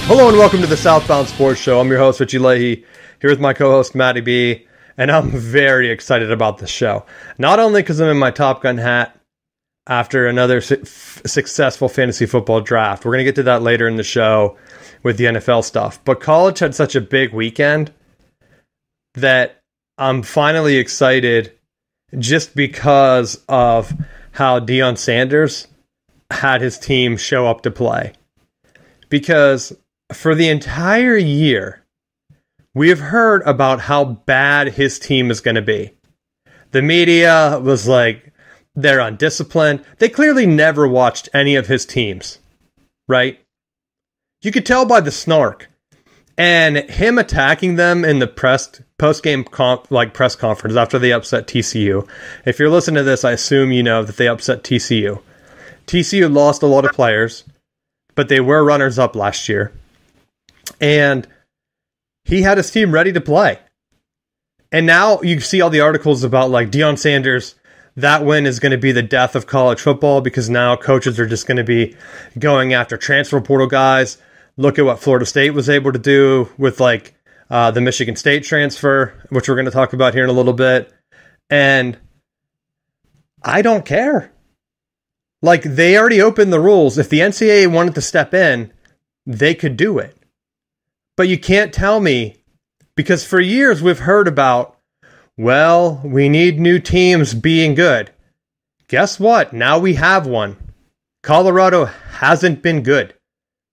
Hello and welcome to the Southbound Sports Show. I'm your host, Richie Leahy, here with my co-host, Matty B, and I'm very excited about this show. Not only because I'm in my Top Gun hat after another successful fantasy football draft. We're going to get to that later in the show with the NFL stuff. But college had such a big weekend that I'm finally excited just because of how Deion Sanders had his team show up to play. Because for the entire year, we have heard about how bad his team is going to be. The media was like, they're undisciplined. They clearly never watched any of his teams, right? You could tell by the snark. And him attacking them in the post-game press conference after they upset TCU. If you're listening to this, I assume you know that they upset TCU. TCU lost a lot of players, but they were runners-up last year. And he had his team ready to play. And now you see all the articles about like Deion Sanders, that win is going to be the death of college football because now coaches are just going to be going after transfer portal guys. Look at what Florida State was able to do with like the Michigan State transfer, which we're going to talk about here in a little bit. And I don't care. Like, they already opened the rules. If the NCAA wanted to step in, they could do it. But you can't tell me, because for years we've heard about, well, we need new teams being good. Guess what? Now we have one. Colorado hasn't been good.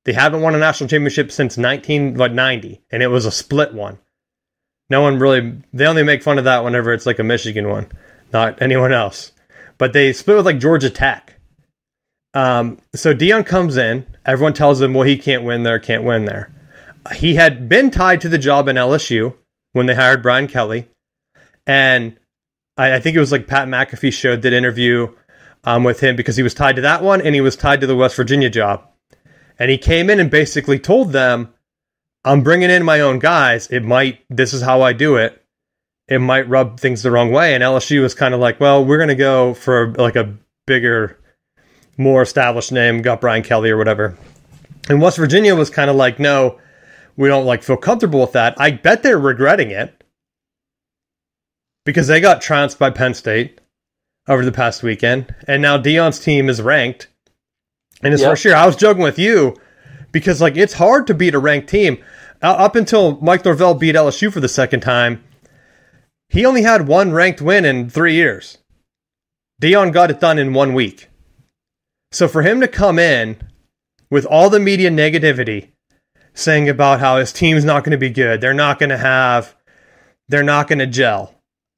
They haven't won a national championship since 1990, and it was a split one. No one really, they only make fun of that whenever it's like a Michigan one, not anyone else. But they split with like Georgia Tech. So Deion comes in, everyone tells him, well, he can't win there. He had been tied to the job in LSU when they hired Brian Kelly. And I think it was like Pat McAfee showed that interview with him because he was tied to that one and he was tied to the West Virginia job. And he came in and basically told them, I'm bringing in my own guys. This is how I do it. It might rub things the wrong way. And LSU was kind of like, well, we're going to go for like a bigger, more established name, got Brian Kelly or whatever. And West Virginia was kind of like, no, we don't like feel comfortable with that. I bet they're regretting it because they got trounced by Penn State over the past weekend. And now Deion's team is ranked. And his first year, I was joking with you because like it's hard to beat a ranked team. Up until Mike Norvell beat LSU for the second time, he only had one ranked win in 3 years. Deion got it done in 1 week. So for him to come in with all the media negativity saying about how his team's not going to be good, they're not going to gel.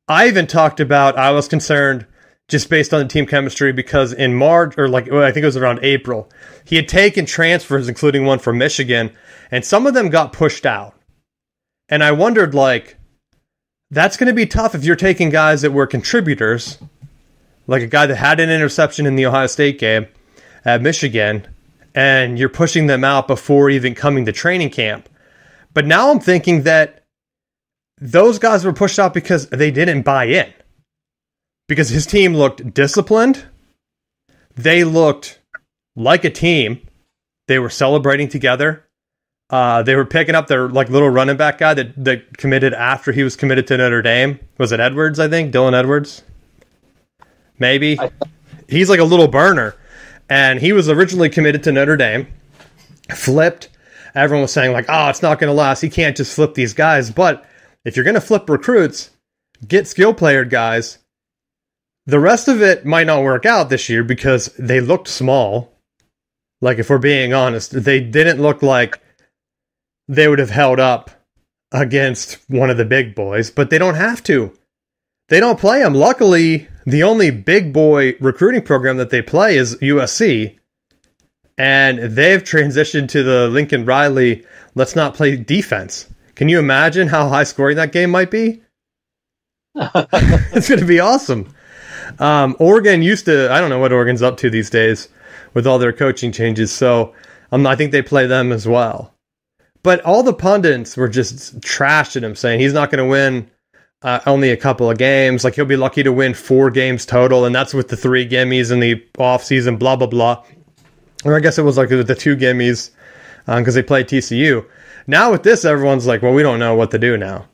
I even talked about, I was concerned just based on the team chemistry because in March, or I think it was around April, he had taken transfers, including one from Michigan, and some of them got pushed out. And I wondered, that's going to be tough if you're taking guys that were contributors, like a guy that had an interception in the Ohio State game at Michigan, and you're pushing them out before even coming to training camp. But now I'm thinking that those guys were pushed out because they didn't buy in. Because his team looked disciplined. They looked like a team. They were celebrating together. They were picking up their little running back guy that committed after he was committed to Notre Dame. Was it Edwards, I think? Dylan Edwards? Maybe. He's like a little burner. And he was originally committed to Notre Dame. Flipped. Everyone was saying it's not going to last. He can't just flip these guys. But if you're going to flip recruits, get skill player guys. The rest of it might not work out this year because they looked small. If we're being honest, they didn't look like they would have held up against one of the big boys, but they don't have to. They don't play them. Luckily, the only big boy recruiting program that they play is USC, and they've transitioned to the Lincoln Riley, let's not play defense. Can you imagine how high scoring that game might be? It's going to be awesome. Oregon used to, I don't know what Oregon's up to these days with all their coaching changes, so I think they play them as well. But all the pundits were just trashing him, saying he's not going to win only a couple of games. He'll be lucky to win 4 games total, and that's with the 3 gimmies in the offseason, blah, blah, blah. Or I guess it was the 2 gimmies because they played TCU. Now with this, everyone's like, well, we don't know what to do now.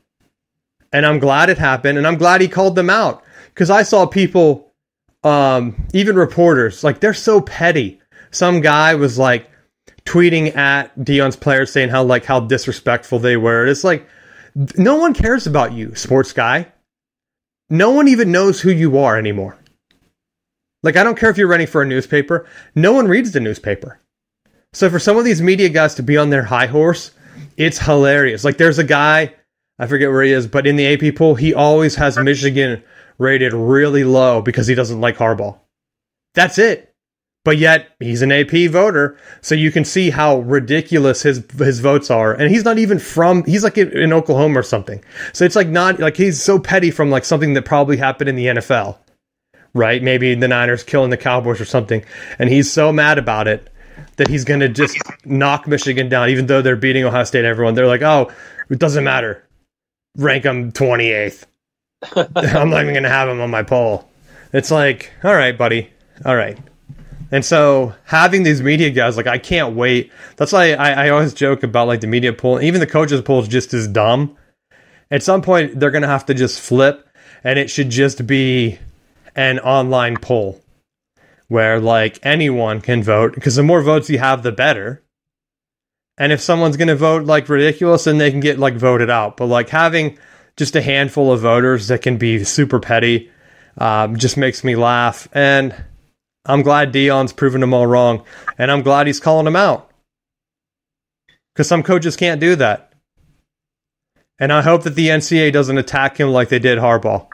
And I'm glad it happened, and I'm glad he called them out, because I saw people, even reporters, like, they're so petty. Some guy was like tweeting at Deion's players saying how disrespectful they were. It's like, no one cares about you, sports guy. No one even knows who you are anymore. Like, I don't care if you're writing for a newspaper. No one reads the newspaper. So for some of these media guys to be on their high horse, it's hilarious. Like, there's a guy, I forget where he is, but in the AP poll, he always has Michigan rated really low because he doesn't like Harbaugh. That's it. But yet, he's an AP voter, so you can see how ridiculous his votes are. And he's not even he's like in Oklahoma or something. So it's like not, like, he's so petty from like something that probably happened in the NFL, right? Maybe the Niners killing the Cowboys or something. And he's so mad about it that he's going to just knock Michigan down, even though they're beating Ohio State, everyone. They're like, oh, it doesn't matter. Rank them 28th. I'm not even going to have him on my poll. It's like, all right, buddy. All right. And so having these media guys, like, I can't wait. That's why I always joke about, like, the media poll. Even the coaches poll is just as dumb. At some point, they're going to have to just flip, and it should just be an online poll where, like, anyone can vote, because the more votes you have, the better. And if someone's going to vote, like, ridiculous, then they can get, like, voted out. But, like, having just a handful of voters that can be super petty just makes me laugh. And I'm glad Deion's proven them all wrong, and I'm glad he's calling them out, because some coaches can't do that. And I hope that the NCAA doesn't attack him like they did Harbaugh,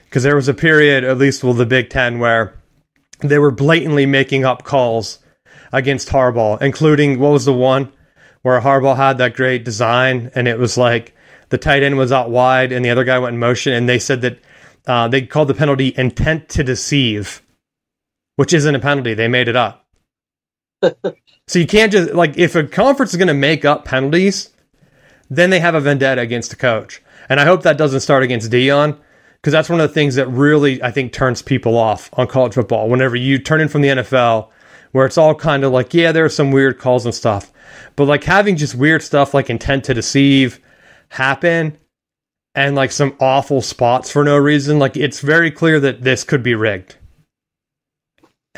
because there was a period, at least with the Big Ten, where they were blatantly making up calls against Harbaugh, including, what was the one where Harbaugh had that great design, and it was like the tight end was out wide and the other guy went in motion, and they said that they called the penalty intent to deceive, which isn't a penalty. They made it up. So you can't just, like, if a conference is going to make up penalties, then they have a vendetta against the coach. And I hope that doesn't start against Deion, because that's one of the things that really, I think, turns people off on college football. Whenever you turn in from the NFL, where it's all kind of like, yeah, there are some weird calls and stuff, but like having just weird stuff like intent to deceive happen, and like some awful spots for no reason, like, it's very clear that this could be rigged.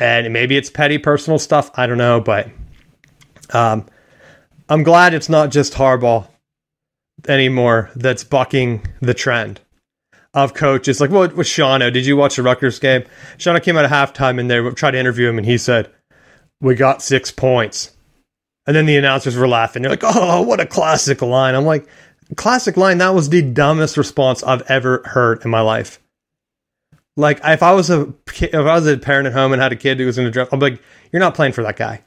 And maybe it's petty personal stuff. I don't know. But I'm glad it's not just Harbaugh anymore that's bucking the trend of coaches. Like, what was Shawano? Did you watch the Rutgers game? Shawano came out at halftime and they tried to interview him, and he said, "We got 6 points." And then the announcers were laughing. They're like, "Oh, what a classic line." I'm like, classic line? That was the dumbest response I've ever heard in my life. Like, if I was a parent at home and had a kid who was going to draft, I'm like, you're not playing for that guy.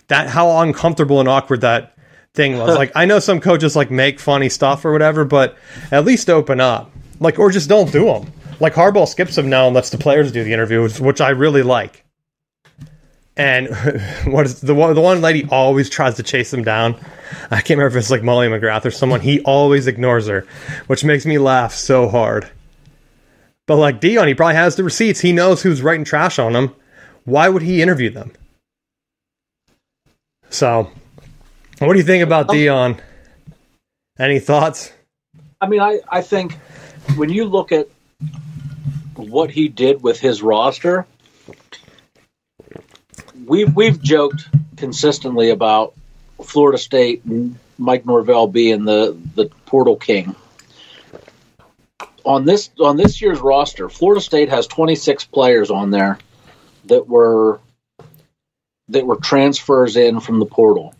That, how uncomfortable and awkward that thing was. Like, I know some coaches like make funny stuff or whatever, but at least open up. Like, or just don't do them. Like, Harbaugh skips them now and lets the players do the interview, which I really like. And what is the one lady always tries to chase them down? I can't remember if it's like Molly McGrath or someone. He always ignores her, which makes me laugh so hard. But like Deion, he probably has the receipts. He knows who's writing trash on him. Why would he interview them? So, what do you think about Deion? Any thoughts? I mean, I think when you look at what he did with his roster, we've joked consistently about Florida State and Mike Norvell being the portal king. On this year's roster, Florida State has 26 players on there that were transfers in from the portal.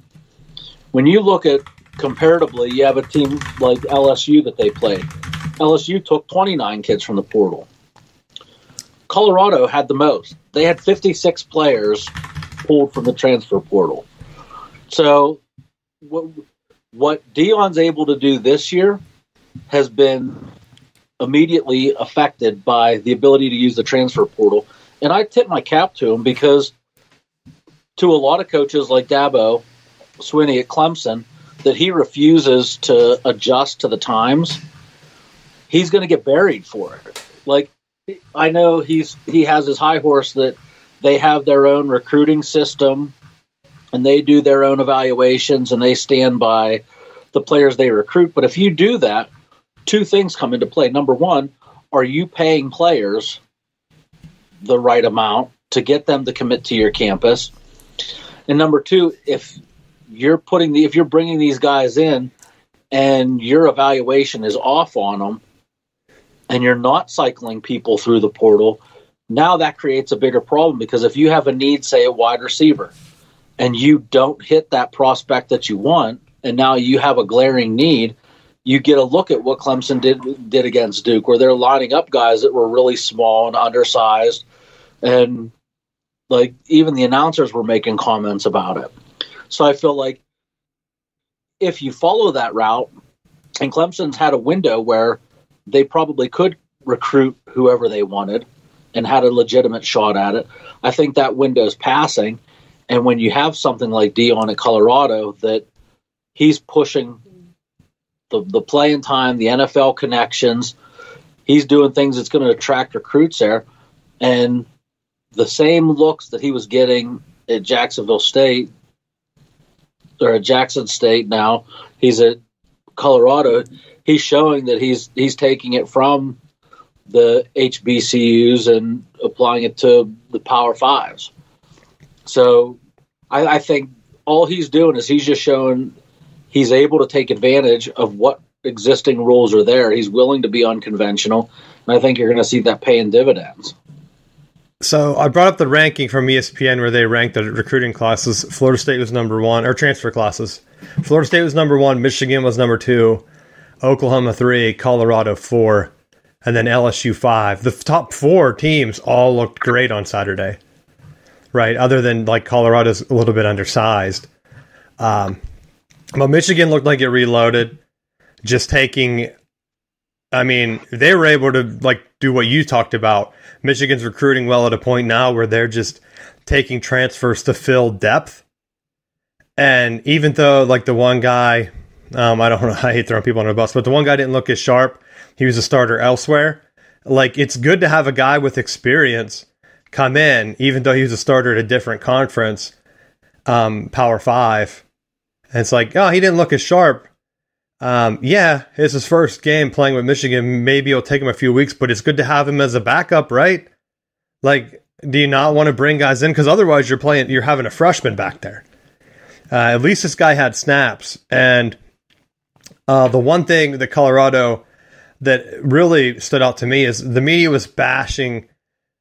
When you look at comparatively, you have a team like LSU that they played. LSU took 29 kids from the portal. Colorado had the most. They had 56 players pulled from the transfer portal. So what Deion's able to do this year has been immediately affected by the ability to use the transfer portal. And I tip my cap to him, because to a lot of coaches like Dabo Swinney at Clemson, that he refuses to adjust to the times, he's going to get buried for it. Like, I know he has his high horse that they have their own recruiting system and they do their own evaluations and they stand by the players they recruit. But if you do that, two things come into play. Number one, are you paying players the right amount to get them to commit to your campus? And number two, if you're bringing these guys in and your evaluation is off on them and you're not cycling people through the portal, now that creates a bigger problem, because if you have a need, say a wide receiver, and you don't hit that prospect that you want, and now you have a glaring need, you get a look at what Clemson did against Duke, where they're lining up guys that were really small and undersized, and like even the announcers were making comments about it. So I feel like if you follow that route, and Clemson's had a window where they probably could recruit whoever they wanted and had a legitimate shot at it, I think that window's passing. And when you have something like Deion at Colorado, that he's pushing the playing time, the NFL connections, he's doing things that's going to attract recruits there. And the same looks that he was getting at Jacksonville State, or at Jackson State now, he's at Colorado, he's showing that he's taking it from the HBCUs and applying it to the Power Fives. So I think all he's doing is he's just showing he's able to take advantage of what existing rules are there. He's willing to be unconventional, and I think you're going to see that paying dividends. So I brought up the ranking from ESPN where they ranked the recruiting classes. Florida State was number 1, or transfer classes. Florida State was number 1, Michigan was number 2, Oklahoma 3, Colorado 4, and then LSU 5. The top 4 teams all looked great on Saturday, right? Other than like Colorado's a little bit undersized. But Michigan looked like it reloaded, just taking, I mean, they were able to like do what you talked about. Michigan's recruiting well at a point now where they're just taking transfers to fill depth. And even though like the one guy, I don't know, I hate throwing people on the bus, but the one guy didn't look as sharp. He was a starter elsewhere. Like, it's good to have a guy with experience come in, even though he was a starter at a different conference, Power 5. And it's like, oh, he didn't look as sharp. Yeah, it's his first game playing with Michigan. Maybe it'll take him a few weeks, but it's good to have him as a backup, right? Like, do you not want to bring guys in? Because otherwise you're having a freshman back there. At least this guy had snaps. And the one thing that Colorado that really stood out to me is the media was bashing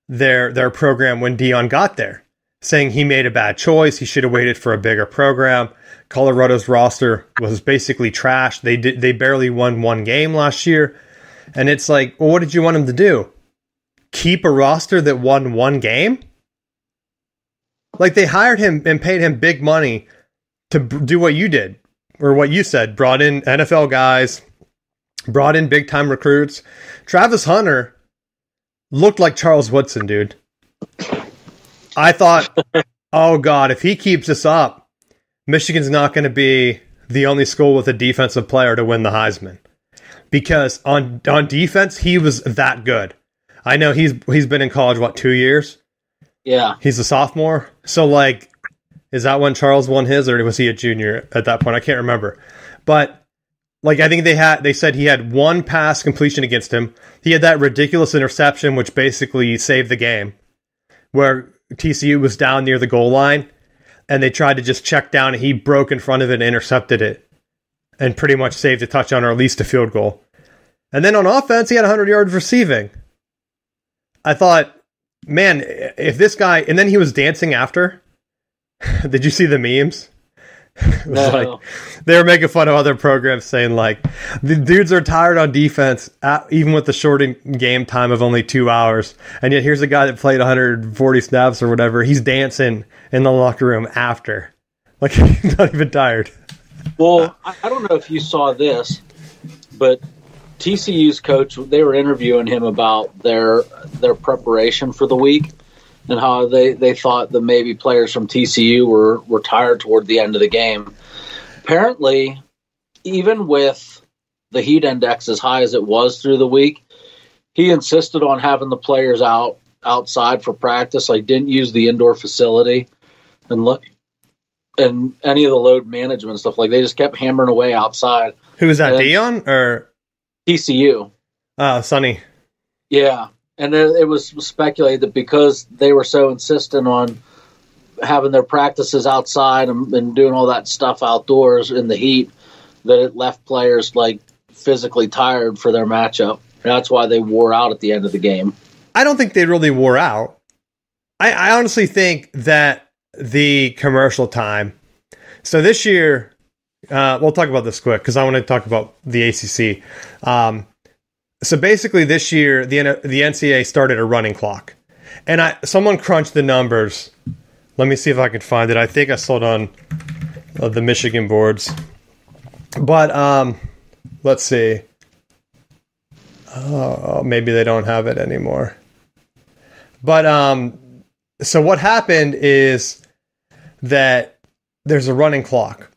their program when Deion got there, saying he made a bad choice. He should have waited for a bigger program. Colorado's roster was basically trash. They barely won one game last year. And it's like, well, what did you want him to do? Keep a roster that won one game? Like, they hired him and paid him big money to do what you did, or what you said, brought in NFL guys, brought in big-time recruits. Travis Hunter looked like Charles Woodson, dude. I thought, oh, God, if he keeps this up, Michigan's not going to be the only school with a defensive player to win the Heisman. Because on defense, he was that good. I know he's been in college, 2 years? Yeah. He's a sophomore. So, like, is that when Charles won his, or was he a junior at that point? I can't remember. But, like, I think they said he had one pass completion against him. He had that ridiculous interception, which basically saved the game, where TCU was down near the goal line, and they tried to just check down, and he broke in front of it and intercepted it, and pretty much saved a touchdown or at least a field goal. And then on offense, he had 100 yards receiving. I thought, man, if this guy... And then he was dancing after. Did you see the memes? It was like, they were making fun of other programs, saying like, the dudes are tired on defense, even with the shortened game time of only 2 hours. And yet here's a guy that played 140 snaps or whatever. He's dancing in the locker room after. Like, he's not even tired. Well, I don't know if you saw this, but TCU's coach, they were interviewing him about their preparation for the week, and how they thought that maybe players from TCU were tired toward the end of the game. Apparently, even with the heat index as high as it was through the week, he insisted on having the players outside for practice, like didn't use the indoor facility. And and any of the load management stuff. Like they just kept hammering away outside. Who was that, Dion or TCU? Sonny. Yeah, and it was speculated that because they were so insistent on having their practices outside and doing all that stuff outdoors in the heat, that it left players like physically tired for their matchup. And that's why they wore out at the end of the game. I don't think they really wore out. I honestly think that the commercial time. So this year, we'll talk about this quick because I want to talk about the ACC. So basically, this year the NCAA started a running clock, and someone crunched the numbers. Let me see if I can find it. I think I saw it on the Michigan boards, but let's see. Oh, maybe they don't have it anymore. But so what happened is that there's a running clock.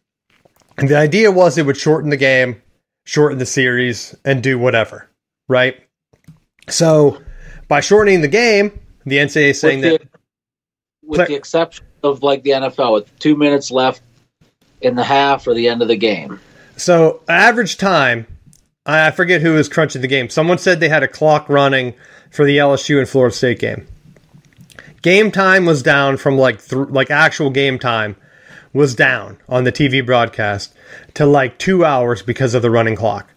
And the idea was it would shorten the game, shorten the series, and do whatever, right? So by shortening the game, the NCAA is saying with the exception of like the NFL, with 2 minutes left in the half or the end of the game. So average time, I forget who was crunching the game. Someone said they had a clock running for the LSU and Florida State game. Game time was down from like actual game time was down on the TV broadcast to like 2 hours because of the running clock.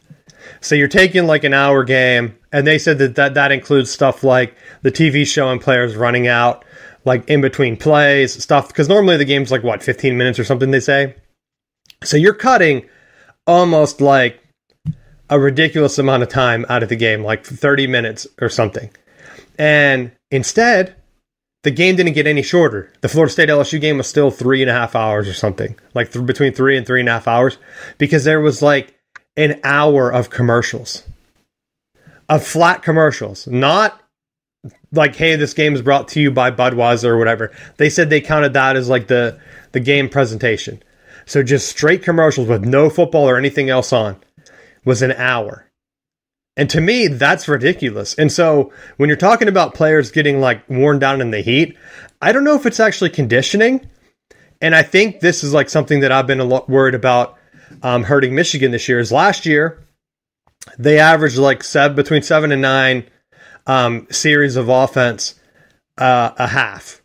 So you're taking like an hour game, and they said that includes stuff like the TV show and players running out, like in between plays, stuff, because normally the game's like, 15 minutes or something, they say. So you're cutting almost like a ridiculous amount of time out of the game, like 30 minutes or something. And instead, the game didn't get any shorter. The Florida State LSU game was still 3.5 hours or something, like between 3 and 3.5 hours, because there was like an hour of commercials, of flat commercials, not like, hey, this game is brought to you by Budweiser or whatever. They said they counted that as like the game presentation. So just straight commercials with no football or anything else on was an hour. And to me, that's ridiculous. And so when you're talking about players getting like worn down in the heat, I don't know if it's actually conditioning. And I think this is like something that I've been a lot worried about hurting Michigan this year. Is last year, they averaged like between 7 and 9 series of offense a half,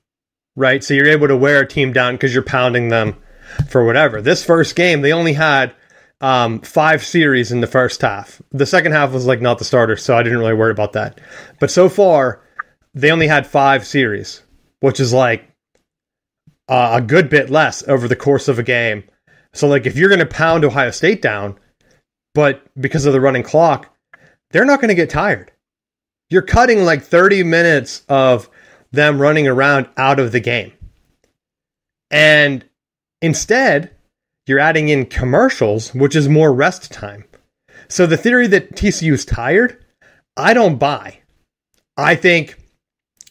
right? So you're able to wear a team down because you're pounding them for whatever. This first game, they only had 5 series in the first half. The second half was like not the starter, so I didn't really worry about that. But so far, they only had 5 series, which is like a good bit less over the course of a game. So like if you're going to pound Ohio State down, but because of the running clock, they're not going to get tired. You're cutting like 30 minutes of them running around out of the game. And instead, you're adding in commercials, which is more rest time. So the theory that TCU is tired, I don't buy. I think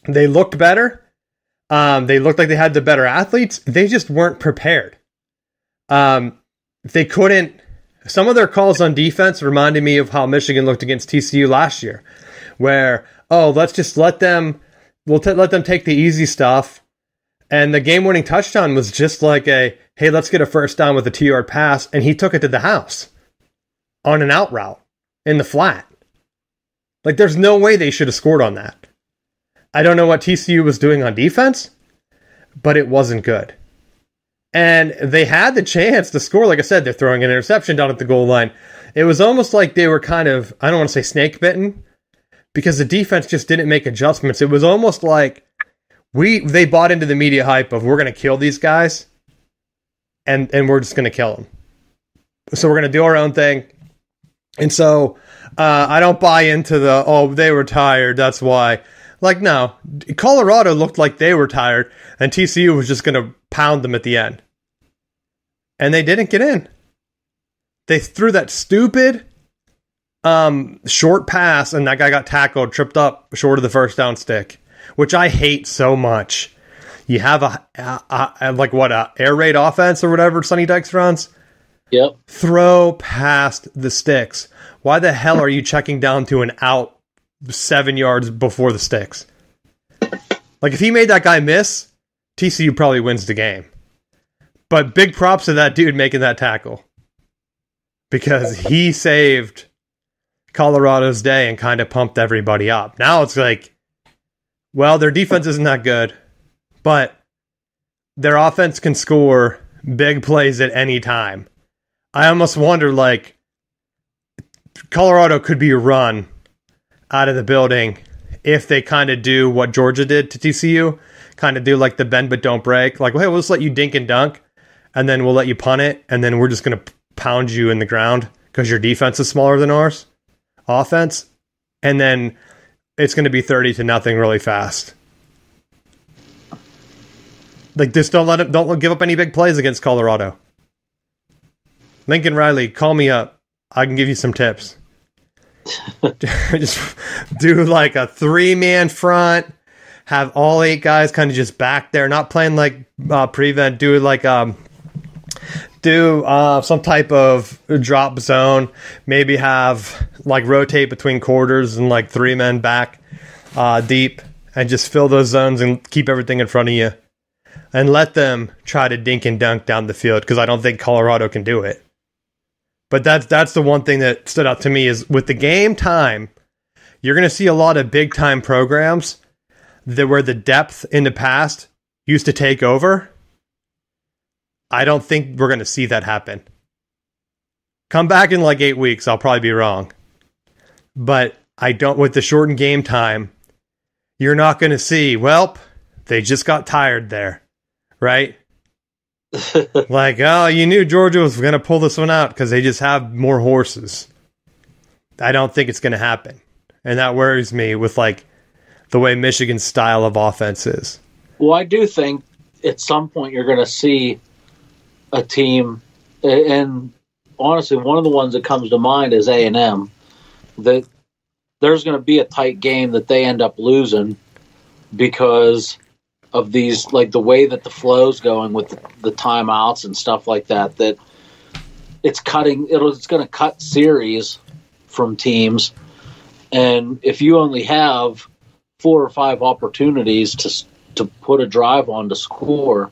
they looked better. They looked like they had the better athletes. They just weren't prepared. They couldn't. Some of their calls on defense reminded me of how Michigan looked against TCU last year, where, let's just let them take the easy stuff. And the game-winning touchdown was just like hey, let's get a first down with a 2-yard pass, and he took it to the house on an out route in the flat. Like, there's no way they should have scored on that. I don't know what TCU was doing on defense, but it wasn't good. And they had the chance to score. Like I said, they're throwing an interception down at the goal line. It was almost like they were kind of, I don't want to say snake bitten, because the defense just didn't make adjustments. It was almost like they bought into the media hype of, we're going to kill these guys, and we're just going to kill them. So we're going to do our own thing. And so I don't buy into they were tired, that's why. Like, no. Colorado looked like they were tired, and TCU was just going to pound them at the end. And they didn't get in. They threw that stupid short pass, and that guy got tackled, tripped up short of the first down stick, which I hate so much. You have a air raid offense or whatever Sonny Dykes runs. Yep. Throw past the sticks. Why the hell are you checking down to an out 7 yards before the sticks? Like, if he made that guy miss, TCU probably wins the game. But big props to that dude making that tackle, because he saved Colorado's day and kind of pumped everybody up. Now it's like, well, their defense isn't that good, but their offense can score big plays at any time. I almost wonder, like, Colorado could be run out of the building if they kind of do what Georgia did to TCU, kind of do like the bend but don't break. Like, hey, we'll just let you dink and dunk, and then we'll let you punt it, and then we're just going to pound you in the ground because your defense is smaller than ours offense, and then it's going to be 30-0 really fast. Like, just don't give up any big plays against Colorado. Lincoln Riley, call me up. I can give you some tips. Just do like a 3-man front. Have all 8 guys kind of just back there, not playing like prevent. Do like some type of drop zone. Maybe have like rotate between quarters and like 3 men back deep, and just fill those zones and keep everything in front of you, and let them try to dink and dunk down the field, because I don't think Colorado can do it. But that's the one thing that stood out to me is with the game time, you're going to see a lot of big time programs that where the depth in the past used to take over. I don't think we're going to see that happen. Come back in like 8 weeks, I'll probably be wrong. But I don't, with the shortened game time, you're not going to see, well, they just got tired there, right? Like, oh, you knew Georgia was going to pull this one out because they just have more horses. I don't think it's going to happen. And that worries me with, like, the way Michigan's style of offense is. Well, I do think at some point you're going to see a team, and honestly, one of the ones that comes to mind is A&M, that there's going to be a tight game that they end up losing because of these, like the way that the flow's going with the timeouts and stuff like that, that it's going to cut series from teams. And if you only have 4 or 5 opportunities to put a drive on to score,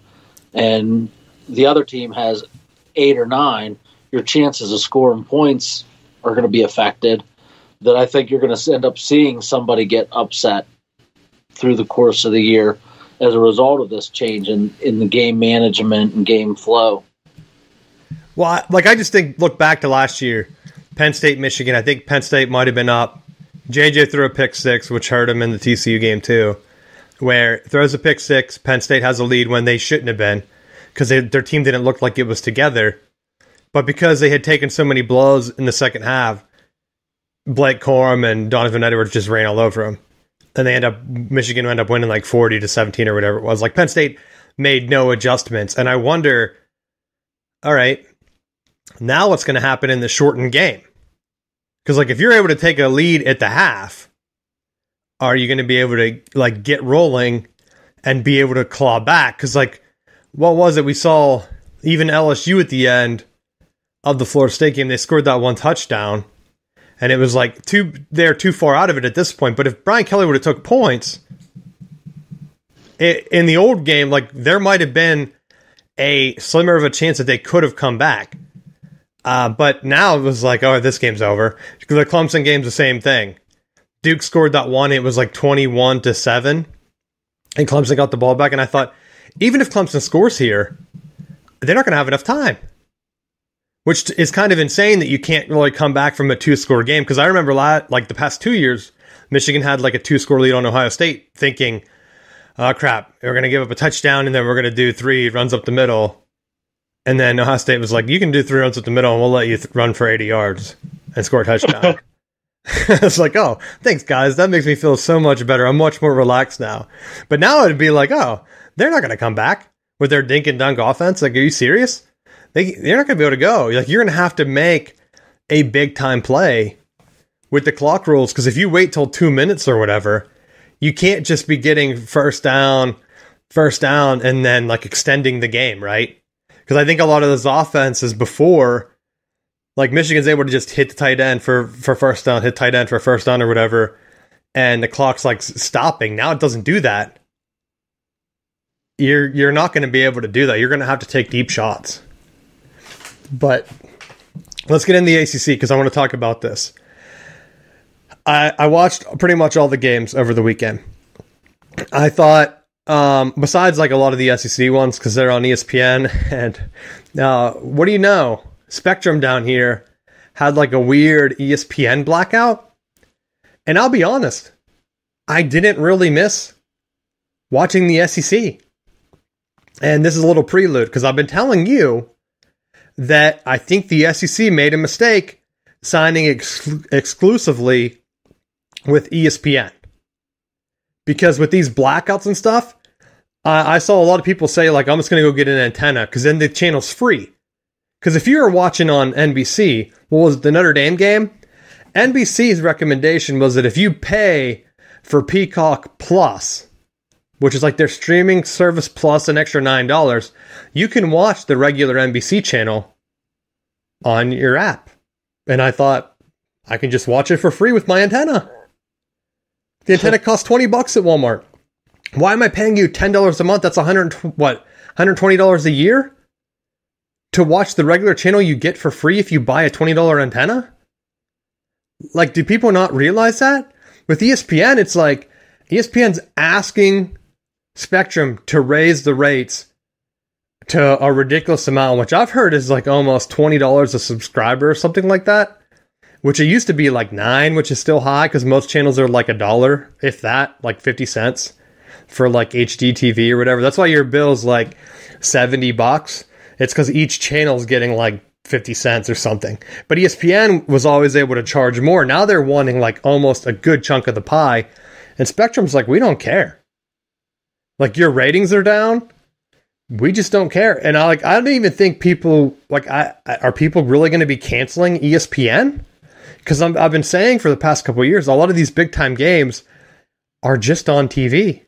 and the other team has 8 or 9, your chances of scoring points are going to be affected. That I think you're going to end up seeing somebody get upset through the course of the year as a result of this change in the game management and game flow. Well, I just think, look back to last year, Penn State, Michigan. I think Penn State might have been up. JJ threw a pick 6, which hurt him in the TCU game too, where throws a pick 6, Penn State has a lead when they shouldn't have been, because their team didn't look like it was together. But because they had taken so many blows in the second half, Blake Corum and Donovan Edwards just ran all over him. And Michigan ended up winning like 40-17 or whatever it was. Like, Penn State made no adjustments. And I wonder, all right, now what's going to happen in the shortened game? Because, like, if you're able to take a lead at the half, are you going to be able to, like, get rolling and be able to claw back? Because, like, what was it? We saw even LSU at the end of the Florida State game, they scored that 1 touchdown. And it was like they're too far out of it at this point. But if Brian Kelly would have took points in the old game, like, there might have been a slimmer of a chance that they could have come back. But now it was like, oh, this game's over. The Clemson game's the same thing. Duke scored that 1. It was like 21-7. And Clemson got the ball back. And I thought, even if Clemson scores here, they're not going to have enough time. Which is kind of insane that you can't really come back from a 2-score game. Because I remember, like, the past 2 years, Michigan had like a 2-score lead on Ohio State, thinking, oh, crap, we're going to give up a touchdown and then we're going to do 3 runs up the middle. And then Ohio State was like, you can do 3 runs up the middle and we'll let you run for 80 yards and score a touchdown. It's like, oh, thanks, guys. That makes me feel so much better. I'm much more relaxed now. But now it'd be like, oh, they're not going to come back with their dink and dunk offense. Like, are you serious? They're not going to be able to go. Like, you're going to have to make a big-time play with the clock rules, because if you wait till 2 minutes or whatever, you can't just be getting first down, and then, like, extending the game, right? Because I think a lot of those offenses before, like, Michigan's able to just hit the tight end for first down, hit tight end for first down or whatever, and the clock's, like, stopping. Now it doesn't do that. you're not going to be able to do that. You're going to have to take deep shots. But let's get in the ACC because I want to talk about this. I watched pretty much all the games over the weekend. I thought, besides like a lot of the SEC ones because they're on ESPN, and what do you know? Spectrum down here had like a weird ESPN blackout. And I'll be honest, I didn't really miss watching the SEC. And this is a little prelude because I've been telling you that I think the SEC made a mistake signing exclusively with ESPN. Because with these blackouts and stuff, I saw a lot of people say, like, I'm just going to go get an antenna because then the channel's free. Because if you were watching on NBC, what was the Notre Dame game? NBC's recommendation was that if you pay for Peacock Plus, which is like their streaming service plus an extra $9, you can watch the regular NBC channel on your app. And I thought, I can just watch it for free with my antenna. The antenna costs $20 at Walmart. Why am I paying you $10 a month? That's $120 a year to watch the regular channel you get for free if you buy a $20 antenna? Like, do people not realize that? With ESPN, it's like ESPN's asking Spectrum to raise the rates to a ridiculous amount, which I've heard is like almost $20 a subscriber or something like that. Which it used to be like $9, which is still high because most channels are like $1, if that, like 50 cents for like HD TV or whatever. That's why your bill's like $70. It's because each channel's getting like 50 cents or something. But ESPN was always able to charge more. Now they're wanting like almost a good chunk of the pie. And Spectrum's like, we don't care. Like, your ratings are down. We just don't care. And I don't even think people, like, are people really going to be canceling ESPN? Because I've been saying for the past couple of years, a lot of these big-time games are just on TV.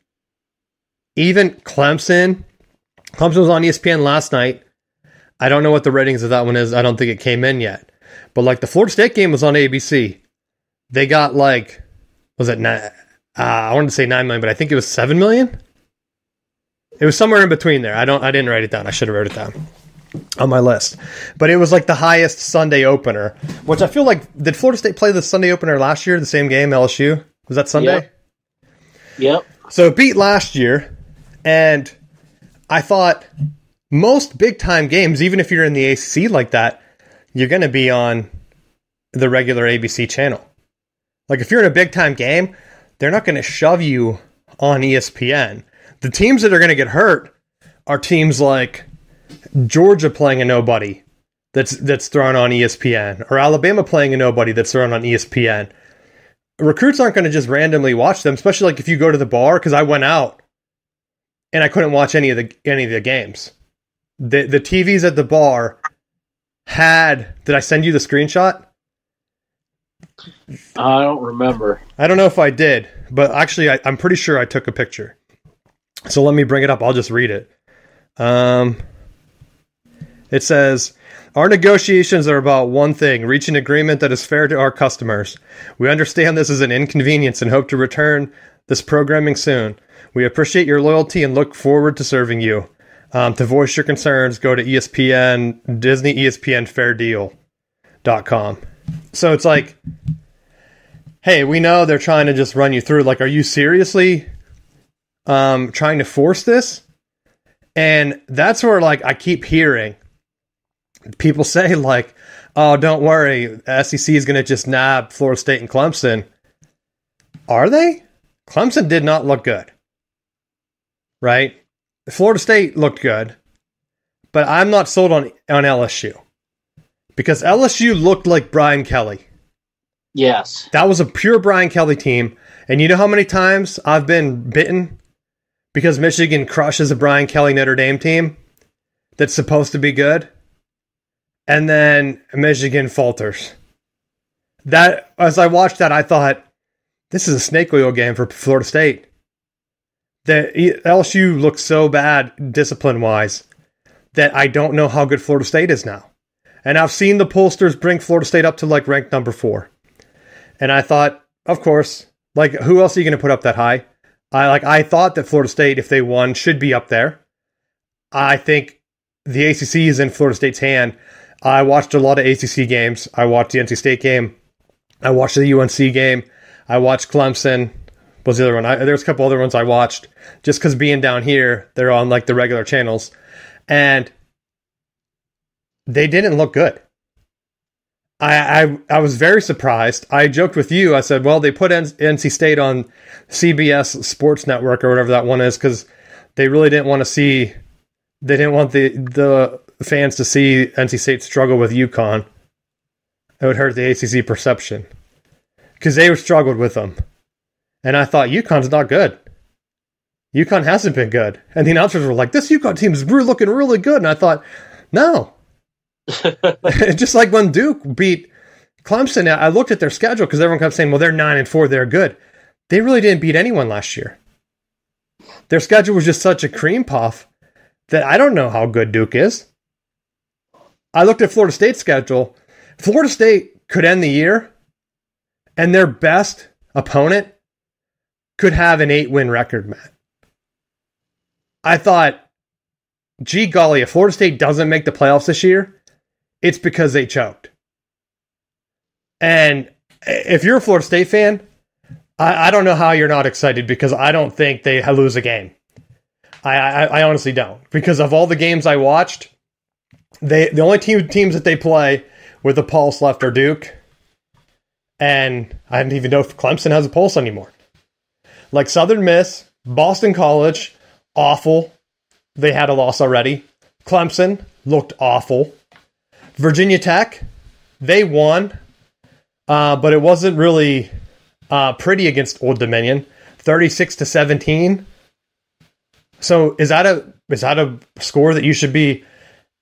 Even Clemson was on ESPN last night. I don't know what the ratings of that one is. I don't think it came in yet. But like the Florida State game was on ABC. They got like, was it, I wanted to say 9 million, but I think it was 7 million. It was somewhere in between there. I didn't write it down. I should have wrote it down on my list. But it was like the highest Sunday opener, which I feel like, did Florida State play the Sunday opener last year, the same game, LSU? Was that Sunday? Yep. So it beat last year, and I thought most big-time games, even if you're in the ACC like that, you're going to be on the regular ABC channel. Like, if you're in a big-time game, they're not going to shove you on ESPN. The teams that are going to get hurt are teams like Georgia playing a nobody that's thrown on ESPN, or Alabama playing a nobody that's thrown on ESPN. Recruits aren't going to just randomly watch them, especially like if you go to the bar, because I went out and I couldn't watch any of the games. The TVs at the bar had, did I send you the screenshot? I don't remember. I don't know if I did, but actually I'm pretty sure I took a picture. So let me bring it up. I'll just read it. It says, our negotiations are about one thing, reach an agreement that is fair to our customers. We understand this is an inconvenience and hope to return this programming soon. We appreciate your loyalty and look forward to serving you. To voice your concerns, go to ESPN, Disney ESPN FairDeal.com. So it's like, hey, we know they're trying to just run you through. Like, are you seriously trying to force this? And that's where, like, I keep hearing people say, like, oh, don't worry, SEC is going to just nab Florida State and Clemson. Are they? Clemson did not look good. Right? Florida State looked good. But I'm not sold on LSU. Because LSU looked like Brian Kelly. Yes. That was a pure Brian Kelly team. And you know how many times I've been bitten because Michigan crushes a Brian Kelly Notre Dame team that's supposed to be good? And then Michigan falters. That, as I watched that, I thought, this is a snake oil game for Florida State. The LSU looks so bad discipline-wise that I don't know how good Florida State is now. And I've seen the pollsters bring Florida State up to like ranked number 4. And I thought, of course, like, who else are you going to put up that high? I thought that Florida State, if they won, should be up there. I think the ACC is in Florida State's hand. I watched a lot of ACC games. I watched the NC State game. I watched the UNC game. I watched Clemson. What was the other one? There's a couple other ones I watched just because being down here, they're on like the regular channels. And they didn't look good. I was very surprised. I joked with you. I said, well, they put NC State on CBS Sports Network or whatever that one is because they really didn't want to see, they didn't want the fans to see NC State struggle with UConn. It would hurt the ACC perception because they struggled with them. And I thought, UConn's not good. UConn hasn't been good. And the announcers were like, this UConn team is looking really good. And I thought, no. Just like when Duke beat Clemson, I looked at their schedule because everyone kept saying, well, they're 9-4, they're good. They really didn't beat anyone last year. Their schedule was just such a cream puff that I don't know how good Duke is. I looked at Florida State's schedule. Florida State could end the year, and their best opponent could have an 8-win record, Matt. I thought, gee golly, if Florida State doesn't make the playoffs this year, it's because they choked. And if you're a Florida State fan, I don't know how you're not excited because I don't think they lose a game. I honestly don't. Because of all the games I watched, the only teams that they play with a pulse left are Duke. And I didn't even know if Clemson has a pulse anymore. Like Southern Miss, Boston College, awful. They had a loss already. Clemson looked awful. Virginia Tech, they won. But it wasn't really pretty against Old Dominion. 36-17. So is that a score that you should be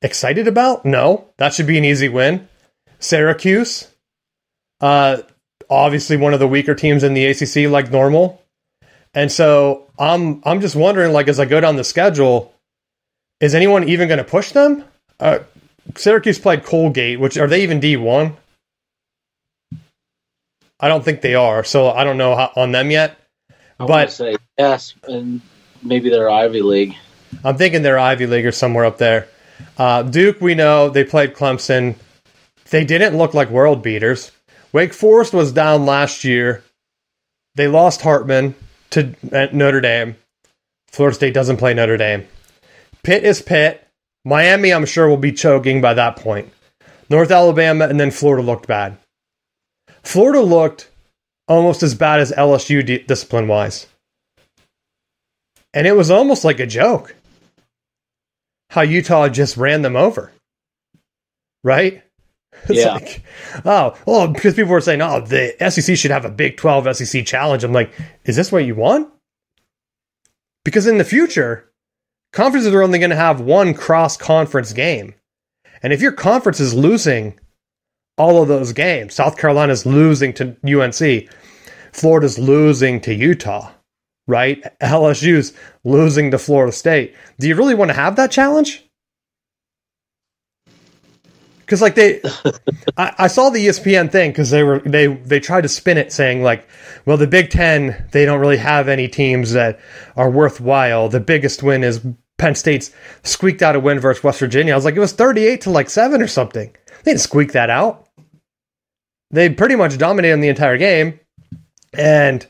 excited about? No. That should be an easy win. Syracuse, obviously one of the weaker teams in the ACC like normal. And so I'm just wondering, like, as I go down the schedule, is anyone even going to push them? Syracuse played Colgate, which are they even D1? I don't think they are, so I don't know on them yet. I want to say yes, and maybe they're Ivy League. I'm thinking they're Ivy League or somewhere up there. Duke, we know they played Clemson. They didn't look like world beaters. Wake Forest was down last year. They lost Hartman to Notre Dame. Florida State doesn't play Notre Dame. Pitt is Pitt. Miami, I'm sure, will be choking by that point. North Alabama, and then Florida looked bad. Florida looked almost as bad as LSU discipline-wise. And it was almost like a joke how Utah just ran them over. Right? It's yeah. like, because people were saying, the SEC should have a Big 12 SEC challenge. I'm like, is this what you want? Because in the future, conferences are only going to have one cross-conference game. And if your conference is losing all of those games, South Carolina's losing to UNC, Florida's losing to Utah, right? LSU's losing to Florida State. Do you really want to have that challenge? Because like I saw the ESPN thing because they tried to spin it saying like, well, the Big Ten, they don't really have any teams that are worthwhile. The biggest win is Penn State's squeaked out a win versus West Virginia. I was like, it was 38-7 or something. They didn't squeak that out. They pretty much dominated the entire game. And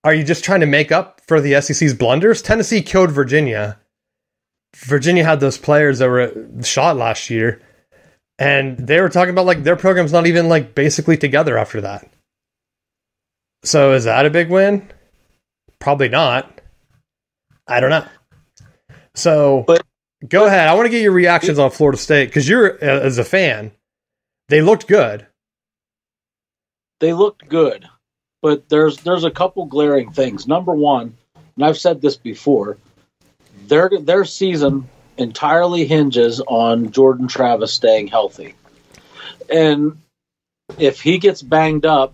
are you just trying to make up for the SEC's blunders? Tennessee killed Virginia. Virginia had those players that were shot last year. And they were talking about like their program's not even like basically together after that. So is that a big win? Probably not. I don't know. So go ahead. I want to get your reactions on Florida State because you're, as a fan, they looked good. They looked good, but there's a couple glaring things. Number one, and I've said this before, their season entirely hinges on Jordan Travis staying healthy. And if he gets banged up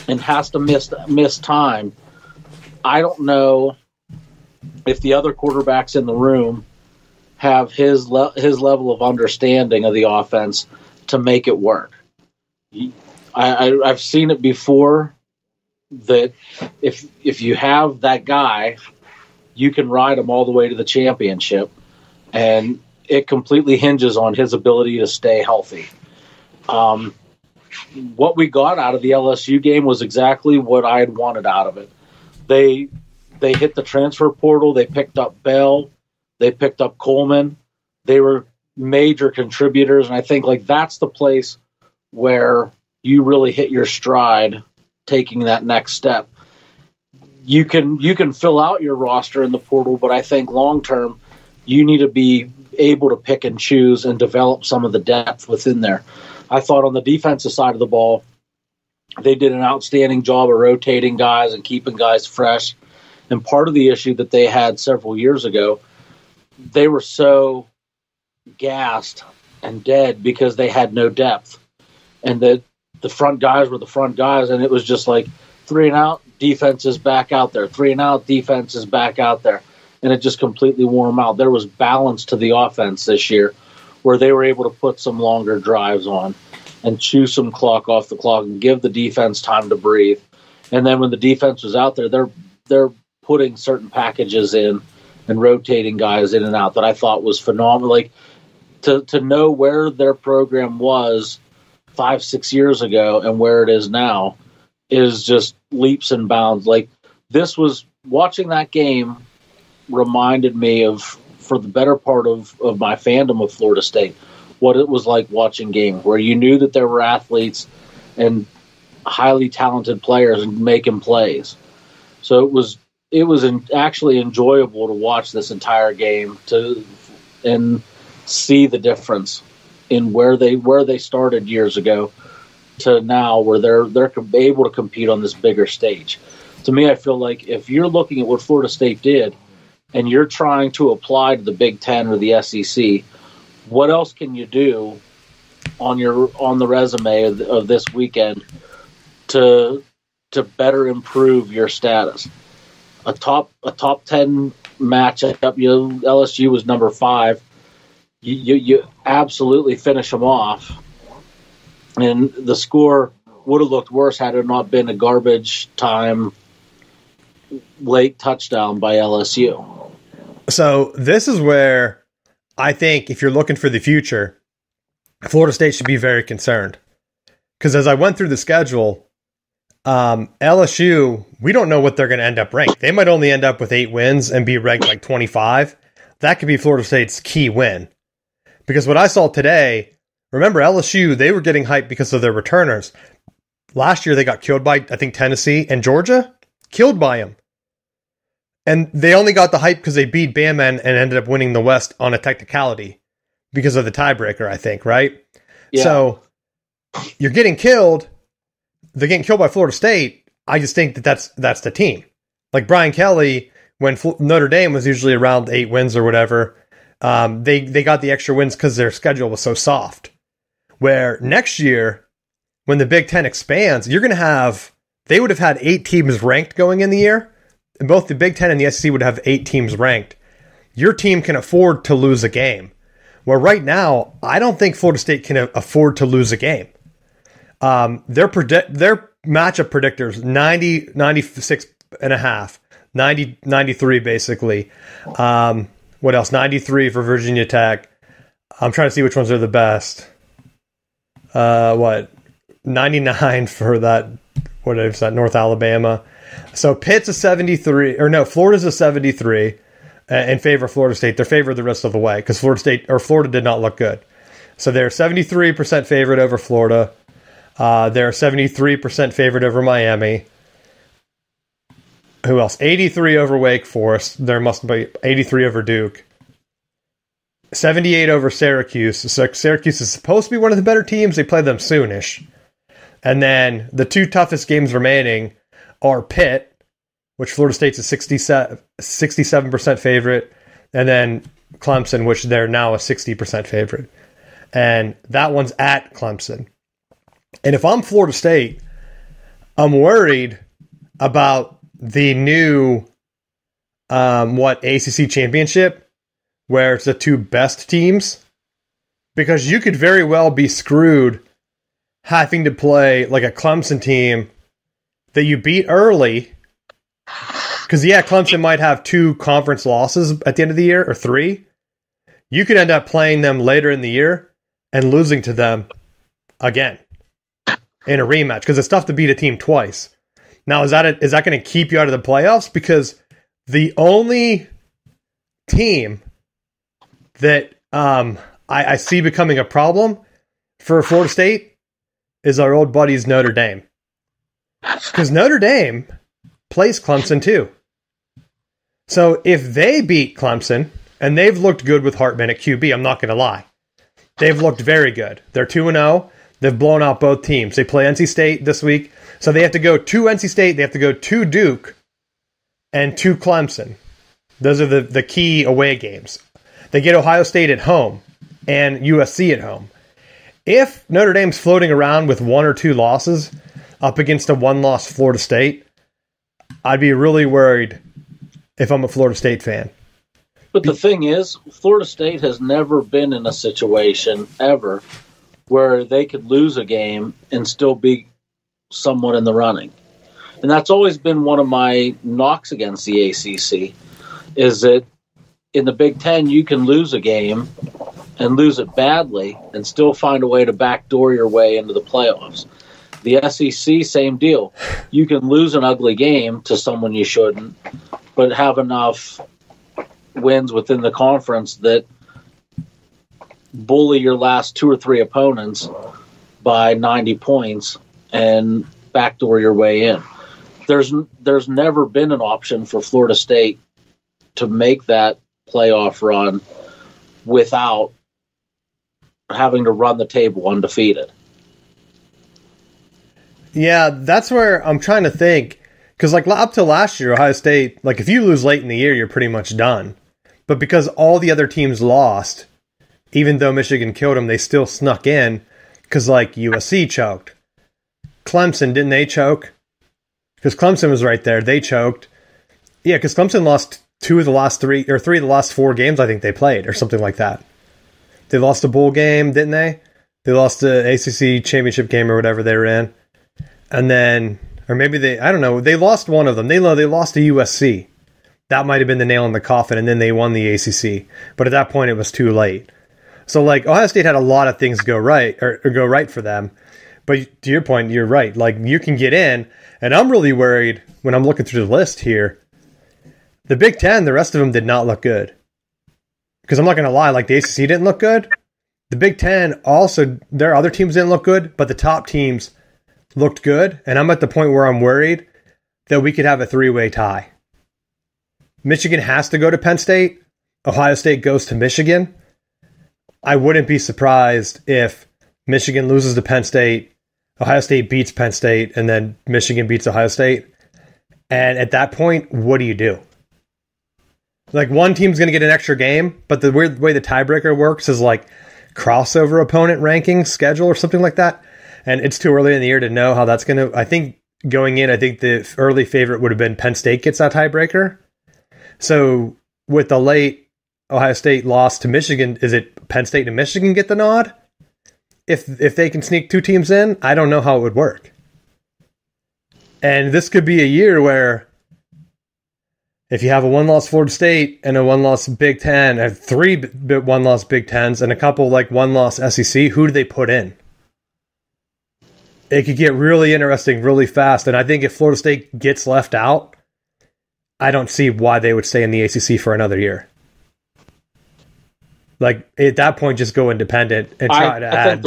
and has to miss time, I don't know if the other quarterbacks in the room have his level of understanding of the offense to make it work. I've seen it before that if you have that guy, you can ride him all the way to the championship, and it completely hinges on his ability to stay healthy. What we got out of the LSU game was exactly what I had wanted out of it. They hit the transfer portal. They picked up Bell. They picked up Coleman. They were major contributors, and I think like that's the place where you really hit your stride, taking that next step. You can fill out your roster in the portal, but I think long term you need to be able to pick and choose and develop some of the depth within there. I thought on the defensive side of the ball, they did an outstanding job of rotating guys and keeping guys fresh. And part of the issue that they had several years ago, they were so gassed and dead because they had no depth. And the front guys were the front guys, and it was just like 3 and out, defense is back out there. 3 and out, defense is back out there. And it just completely wore them out. There was balance to the offense this year where they were able to put some longer drives on and chew some clock off the clock and give the defense time to breathe. And then when the defense was out there, they're putting certain packages in and rotating guys in and out that I thought was phenomenal. Like to know where their program was 5-6 years ago and where it is now is just leaps and bounds. Like this was watching that game reminded me of, for the better part of my fandom of Florida State, what it was like watching games where you knew that there were athletes and highly talented players and making plays. So it was actually enjoyable to watch this entire game and see the difference in where they started years ago to now, where they're able to compete on this bigger stage. To me, I feel like if you're looking at what Florida State did and you're trying to apply to the Big Ten or the SEC, what else can you do on the resume of this weekend to better improve your status? A top 10 matchup. LSU was number 5. You absolutely finish them off, and the score would have looked worse had it not been a garbage time late touchdown by LSU. So this is where I think if you're looking for the future, Florida State should be very concerned. Because as I went through the schedule, LSU, we don't know what they're going to end up ranked. They might only end up with 8 wins and be ranked like 25. That could be Florida State's key win. Because what I saw today, remember LSU, they were getting hyped because of their returners. Last year they got killed by, I think, Tennessee and Georgia. Killed by them. And they only got the hype because they beat Bama and ended up winning the West on a technicality because of the tiebreaker, I think, right? Yeah. So you're getting killed. They're getting killed by Florida State. I just think that's the team. Like Brian Kelly, when Notre Dame was usually around 8 wins or whatever, they got the extra wins because their schedule was so soft. Where next year, when the Big Ten expands, you're going to have, they would have had 8 teams ranked going in the year. And both the Big Ten and the SEC would have 8 teams ranked. Your team can afford to lose a game. Where right now, I don't think Florida State can afford to lose a game. Their matchup predictors, 90, 96.5, 90, 93 basically. What else? 93 for Virginia Tech. I'm trying to see which ones are the best. 99 for that, what is that, North Alabama. So Pitt's a 73, or no, Florida's a 73 in favor of Florida State. They're favored the rest of the way because Florida did not look good. So they're 73% favorite over Florida. They're 73% favorite over Miami. Who else? 83 over Wake Forest. There must be 83 over Duke. 78 over Syracuse. So Syracuse is supposed to be one of the better teams. They play them soonish. And then the 2 toughest games remaining are Pitt, which Florida State's a 67% favorite, and then Clemson, which they're now a 60% favorite. And that one's at Clemson. And if I'm Florida State, I'm worried about the new ACC championship, where it's the 2 best teams, because you could very well be screwed having to play like a Clemson team that you beat early. Because, yeah, Clemson might have 2 conference losses at the end of the year, or 3. You could end up playing them later in the year and losing to them again in a rematch, because it's tough to beat a team twice. Now, is that going to keep you out of the playoffs? Because the only team that I see becoming a problem for Florida State is our old buddies Notre Dame. Because Notre Dame plays Clemson too. So if they beat Clemson, and they've looked good with Hartman at QB, I'm not going to lie. They've looked very good. They're 2-0. They've blown out both teams. They play NC State this week. So they have to go to NC State, they have to go to Duke, and to Clemson. Those are the key away games. They get Ohio State at home and USC at home. If Notre Dame's floating around with 1 or 2 losses up against a 1-loss Florida State, I'd be really worried if I'm a Florida State fan. But the thing is, Florida State has never been in a situation ever where they could lose a game and still be somewhat in the running. And that's always been one of my knocks against the ACC, is that in the Big Ten, you can lose a game and lose it badly and still find a way to backdoor your way into the playoffs. The SEC, same deal. You can lose an ugly game to someone you shouldn't, but have enough wins within the conference that bully your last 2 or 3 opponents by 90 points and backdoor your way in. There's never been an option for Florida State to make that playoff run without having to run the table undefeated. Yeah, that's where I'm trying to think. Because, like, up to last year, Ohio State, like, if you lose late in the year, you're pretty much done. But because all the other teams lost, even though Michigan killed them, they still snuck in. Because, like, USC choked. Clemson, didn't they choke? Because Clemson was right there. They choked. Yeah, because Clemson lost 2 of the last 3, or 3 of the last 4 games I think they played, or something like that. They lost a bowl game, didn't they? They lost the ACC championship game or whatever they were in. And then, or maybe I don't know, they lost one of them. They lost to USC. That might have been the nail in the coffin, and then they won the ACC. But at that point, it was too late. So, like, Ohio State had a lot of things go right, or go right for them. But to your point, you're right. Like, you can get in, and I'm really worried when I'm looking through the list here. The Big Ten, the rest of them did not look good. Because I'm not going to lie, like, the ACC didn't look good. The Big Ten also, their other teams didn't look good, but the top teams looked good. And I'm at the point where I'm worried that we could have a 3-way tie. Michigan has to go to Penn State. Ohio State goes to Michigan. I wouldn't be surprised if Michigan loses to Penn State, Ohio State beats Penn State, and then Michigan beats Ohio State. And at that point, what do you do? Like, one team's going to get an extra game, but the weird way the tiebreaker works is like crossover opponent ranking schedule or something like that. And it's too early in the year to know how that's going to... I think going in, I think the early favorite would have been Penn State gets that tiebreaker. So with the late Ohio State loss to Michigan, is it Penn State and Michigan get the nod? If they can sneak 2 teams in, I don't know how it would work. And this could be a year where if you have a 1-loss Florida State and a 1-loss Big Ten, and 3 1-loss Big Tens and a couple like 1-loss SEC, who do they put in? It could get really interesting really fast. And I think if Florida State gets left out, I don't see why they would stay in the ACC for another year. Like, at that point, just go independent and try to add.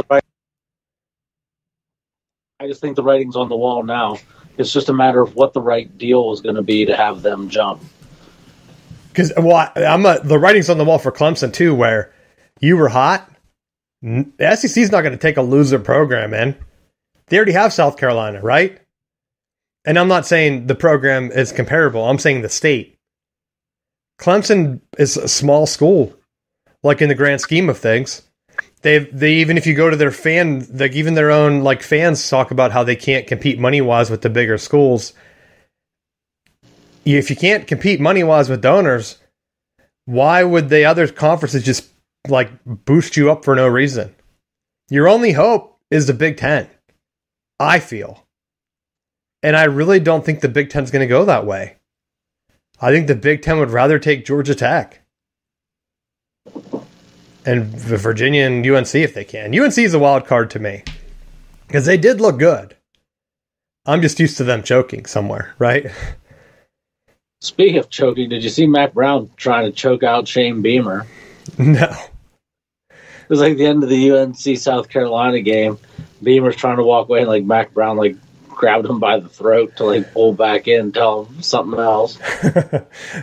I just think the writing's on the wall now. It's just a matter of what the right deal is going to be to have them jump. Because the writing's on the wall for Clemson too, where you were hot. The SEC's not going to take a loser program in. They already have South Carolina, right? And I'm not saying the program is comparable. I'm saying the state. Clemson is a small school, like in the grand scheme of things. They even if you go to their fan, like even their own like fans talk about how they can't compete money wise with the bigger schools. If you can't compete money wise with donors, why would the other conferences just like boost you up for no reason? Your only hope is the Big Ten, I feel. And I really don't think the Big Ten's going to go that way. I think the Big Ten would rather take Georgia Tech and Virginia and UNC if they can. UNC is a wild card to me because they did look good. I'm just used to them choking somewhere, right? Speaking of choking, did you see Mac Brown trying to choke out Shane Beamer? No. It was like the end of the UNC South Carolina game. Beamer's trying to walk away, and like Mac Brown like grabbed him by the throat to like pull back in and tell him something else.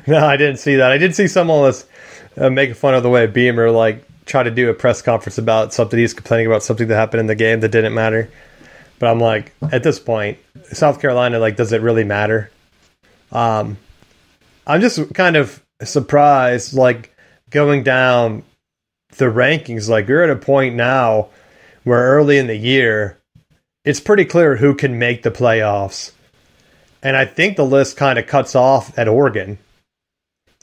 No, I didn't see that. I did see someone was making fun of the way Beamer like tried to do a press conference about something. He's complaining about something that happened in the game that didn't matter. But I'm like, at this point, South Carolina, like, does it really matter? I'm just kind of surprised, like, going down the rankings. Like, you're at a point now where early in the year, it's pretty clear who can make the playoffs. And I think the list kind of cuts off at Oregon,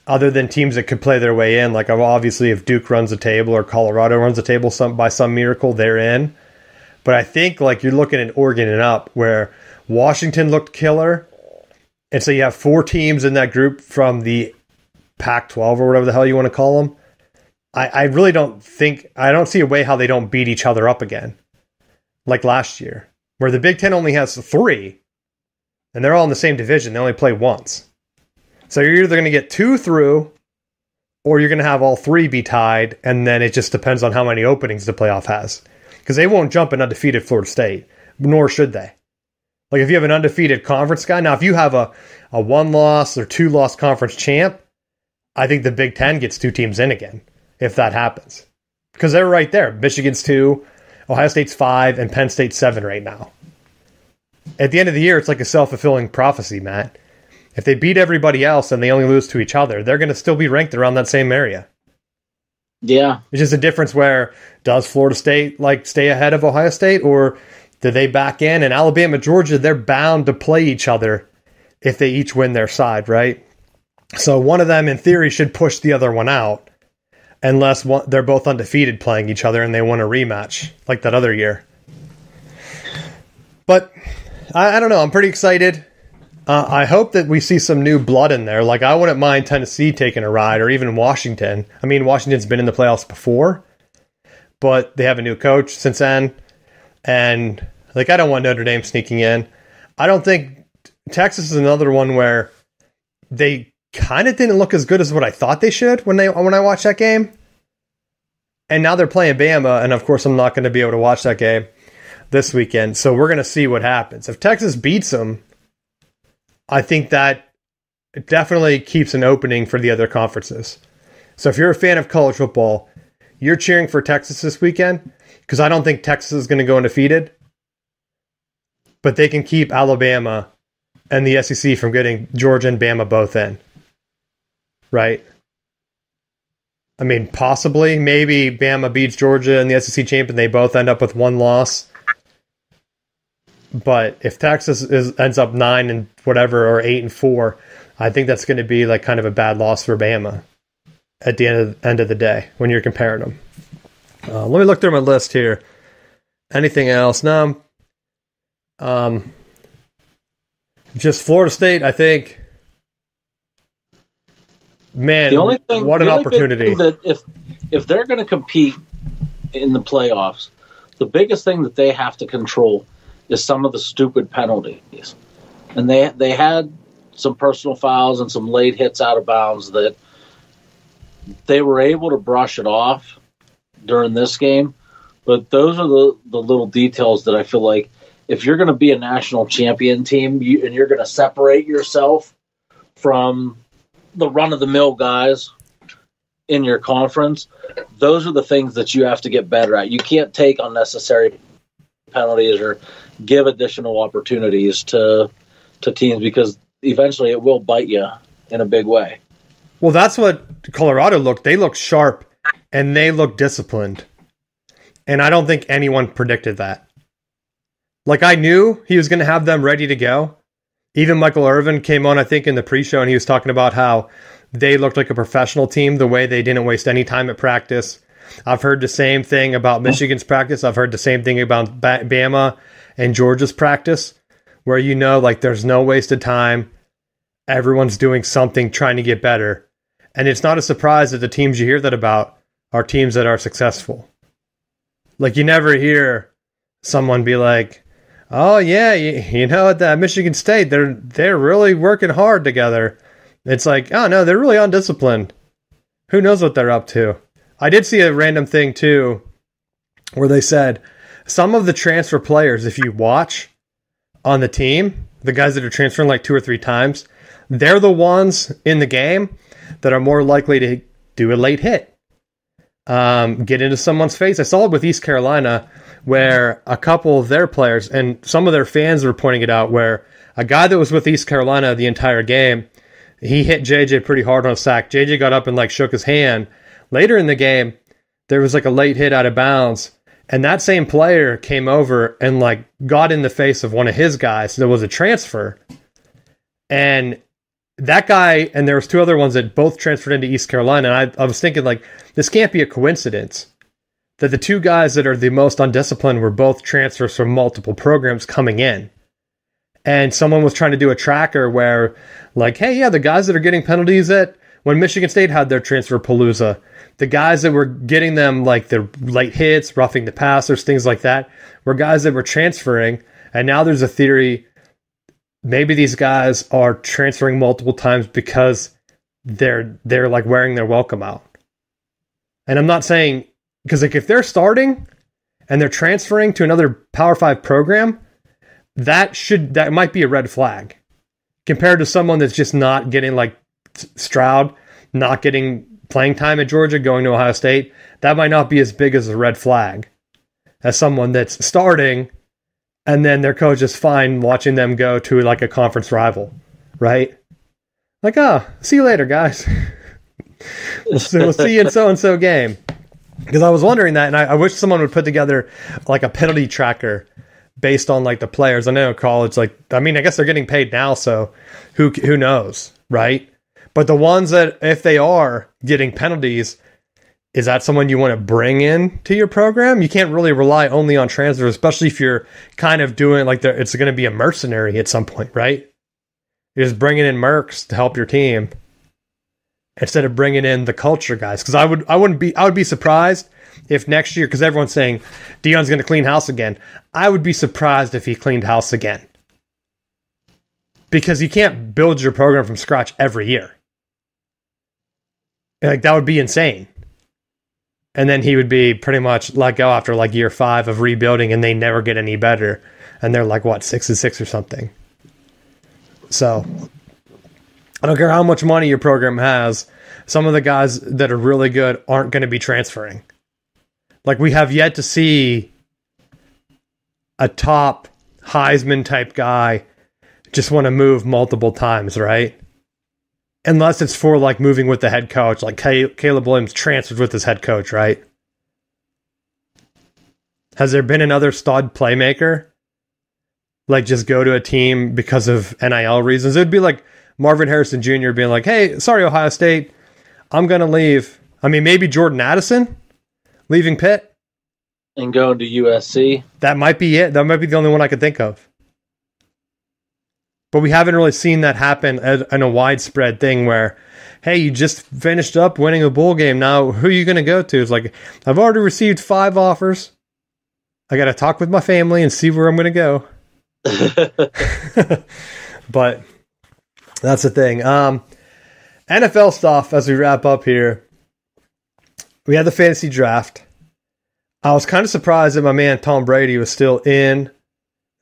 other than teams that could play their way in. Like, obviously, if Duke runs the table or Colorado runs the table by some miracle, they're in. But I think, like, you're looking at Oregon and up, where Washington looked killer. And so you have 4 teams in that group from the Pac-12 or whatever the hell you want to call them. I really don't think, I don't see a way how they don't beat each other up again, like last year, where the Big Ten only has 3, and they're all in the same division. They only play once. So you're either going to get 2 through, or you're going to have all 3 be tied, and then it just depends on how many openings the playoff has. Because they won't jump an undefeated Florida State, nor should they. Like, if you have an undefeated conference guy, now if you have a 1-loss or 2-loss conference champ, I think the Big Ten gets 2 teams in again, if that happens. Because they're right there. Michigan's 2, Ohio State's 5, and Penn State's 7 right now. At the end of the year, it's like a self-fulfilling prophecy, Matt. If they beat everybody else and they only lose to each other, they're going to still be ranked around that same area. Yeah. It's just a difference where, does Florida State like stay ahead of Ohio State, or do they back in? And Alabama, Georgia, they're bound to play each other if they each win their side, right? So one of them, in theory, should push the other one out, unless they're both undefeated playing each other and they want a rematch like that other year. But I don't know. I'm pretty excited. I hope that we see some new blood in there. Like, I wouldn't mind Tennessee taking a ride, or even Washington. I mean, Washington's been in the playoffs before, but they have a new coach since then. And, like, I don't want Notre Dame sneaking in. I don't think Texas is another one where they kind of didn't look as good as what I thought they should when I watched that game. And now they're playing Bama, and of course I'm not going to be able to watch that game this weekend. So we're going to see what happens. If Texas beats them, I think that it definitely keeps an opening for the other conferences. So if you're a fan of college football, you're cheering for Texas this weekend, because I don't think Texas is going to go undefeated, but they can keep Alabama and the SEC from getting Georgia and Bama both in. Right? I mean, possibly, maybe Bama beats Georgia in the SEC champ and they both end up with 1 loss. But if Texas ends up 9 and whatever, or 8 and 4, I think that's going to be like kind of a bad loss for Bama at the end of the day when you're comparing them. Let me look through my list here. Anything else? No. Just Florida State, I think. Man, what an opportunity! That if they're going to compete in the playoffs, the biggest thing that they have to control is some of the stupid penalties. And they had some personal fouls and some late hits out of bounds that they were able to brush it off during this game. But those are the little details that I feel like, if you're going to be a national champion team and you're going to separate yourself from the run-of-the-mill guys in your conference, those are the things that you have to get better at. You can't take unnecessary penalties or give additional opportunities to teams, because eventually it will bite you in a big way. Well, that's what Colorado looked. They looked sharp and they looked disciplined. And I don't think anyone predicted that. Like, I knew he was going to have them ready to go. Even Michael Irvin came on, I think, in the pre-show, and he was talking about how they looked like a professional team, the way they didn't waste any time at practice. I've heard the same thing about Michigan's practice. I've heard the same thing about Bama and Georgia's practice, where you know, like, there's no wasted time. Everyone's doing something, trying to get better. And it's not a surprise that the teams you hear that about are teams that are successful. Like, you never hear someone be like, oh, yeah, you know, at that Michigan State, they're really working hard together. It's like, oh, no, they're really undisciplined. Who knows what they're up to? I did see a random thing, too, where they said some of the transfer players, if you watch on the team, the guys that are transferring like 2 or 3 times, they're the ones in the game that are more likely to do a late hit, get into someone's face. I saw it with East Carolina, where a couple of their players, and some of their fans were pointing it out, where a guy that was with East Carolina the entire game, he hit JJ pretty hard on a sack. JJ got up and like shook his hand. Later in the game, there was like a late hit out of bounds, and that same player came over and like got in the face of one of his guys that was a transfer. And that guy, and there was 2 other ones that both transferred into East Carolina. And I was thinking, like, this can't be a coincidence that the 2 guys that are the most undisciplined were both transfers from multiple programs coming in. And someone was trying to do a tracker where, like, hey, yeah, the guys that are getting penalties at when Michigan State had their transfer palooza, the guys that were getting them, like, the late hits, roughing the passers, things like that, were guys that were transferring. And now there's a theory maybe these guys are transferring multiple times because they're like wearing their welcome out. And I'm not saying, because like if they're starting and they're transferring to another Power 5 program, that might be a red flag compared to someone that's just not getting, like Stroud, not getting playing time at Georgia, going to Ohio State. That might not be as big as a red flag as someone that's starting and then their coach is fine watching them go to like a conference rival, right? Like, oh, see you later, guys. we'll see you in so-and-so game. Because I was wondering that, and I wish someone would put together like a penalty tracker based on like the players. I know in college, like, I mean, I guess they're getting paid now, so who knows, right? But the ones that, if they are getting penalties, is that someone you want to bring in to your program? You can't really rely only on transfers, especially if you're kind of doing like it's going to be a mercenary at some point, right? You're just bringing in mercs to help your team instead of bringing in the culture guys. Because I would be surprised if next year, because everyone's saying Deion's going to clean house again. I would be surprised if he cleaned house again, because you can't build your program from scratch every year. Like, that would be insane. And then he would be pretty much let go after like year 5 of rebuilding, and they never get any better. And they're like, what, 6-6 or something. So I don't care how much money your program has. Some of the guys that are really good aren't going to be transferring. Like, we have yet to see a top Heisman type guy just want to move multiple times, right? Unless it's for like moving with the head coach, like Caleb Williams transferred with his head coach, right? Has there been another stud playmaker like just go to a team because of NIL reasons? It would be like Marvin Harrison Jr. being like, hey, sorry, Ohio State, I'm going to leave. I mean, maybe Jordan Addison leaving Pitt and going to USC. That might be it. That might be the only one I could think of. But we haven't really seen that happen in a widespread thing where, hey, you just finished up winning a bowl game. Now, who are you going to go to? It's like, I've already received 5 offers. I got to talk with my family and see where I'm going to go. But that's the thing. NFL stuff as we wrap up here. We had the fantasy draft. I was kind of surprised that my man Tom Brady was still in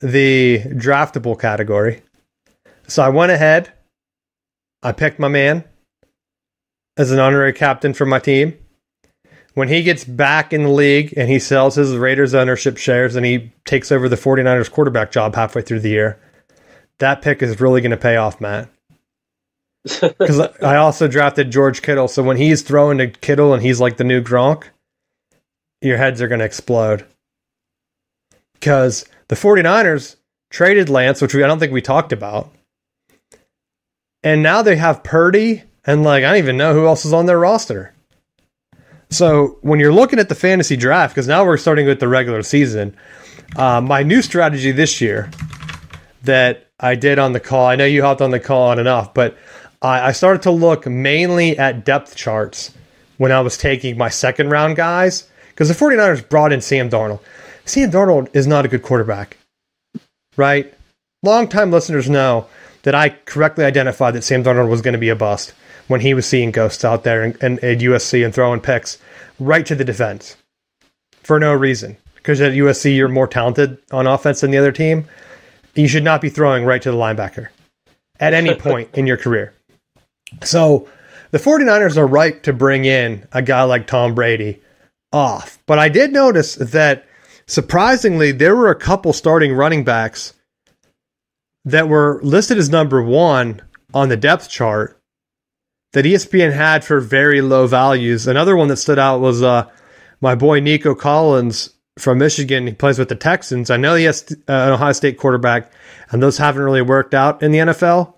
the draftable category. So I went ahead. I picked my man as an honorary captain for my team. When he gets back in the league and he sells his Raiders ownership shares and he takes over the 49ers quarterback job halfway through the year, that pick is really going to pay off, Matt. Because I also drafted George Kittle. So when he's throwing to Kittle and he's like the new Gronk, your heads are going to explode. Because the 49ers traded Lance, which I don't think we talked about. And now they have Purdy, and like I don't even know who else is on their roster. So when you're looking at the fantasy draft, because now we're starting with the regular season, my new strategy this year, that I did on the call. I know you hopped on the call on and off, but I started to look mainly at depth charts when I was taking my second round guys, because the 49ers brought in Sam Darnold. Sam Darnold is not a good quarterback, right? Longtime listeners know that I correctly identified that Sam Darnold was going to be a bust when he was seeing ghosts out there and at USC and throwing picks right to the defense for no reason. Because at USC, you're more talented on offense than the other team. You should not be throwing right to the linebacker at any point in your career. So the 49ers are right to bring in a guy like Tom Brady off. But I did notice that, surprisingly, there were a couple starting running backs that were listed as number one on the depth chart that ESPN had for very low values. Another one that stood out was my boy Nico Collins from Michigan. He plays with the Texans. I know he has an Ohio State quarterback, and those haven't really worked out in the NFL.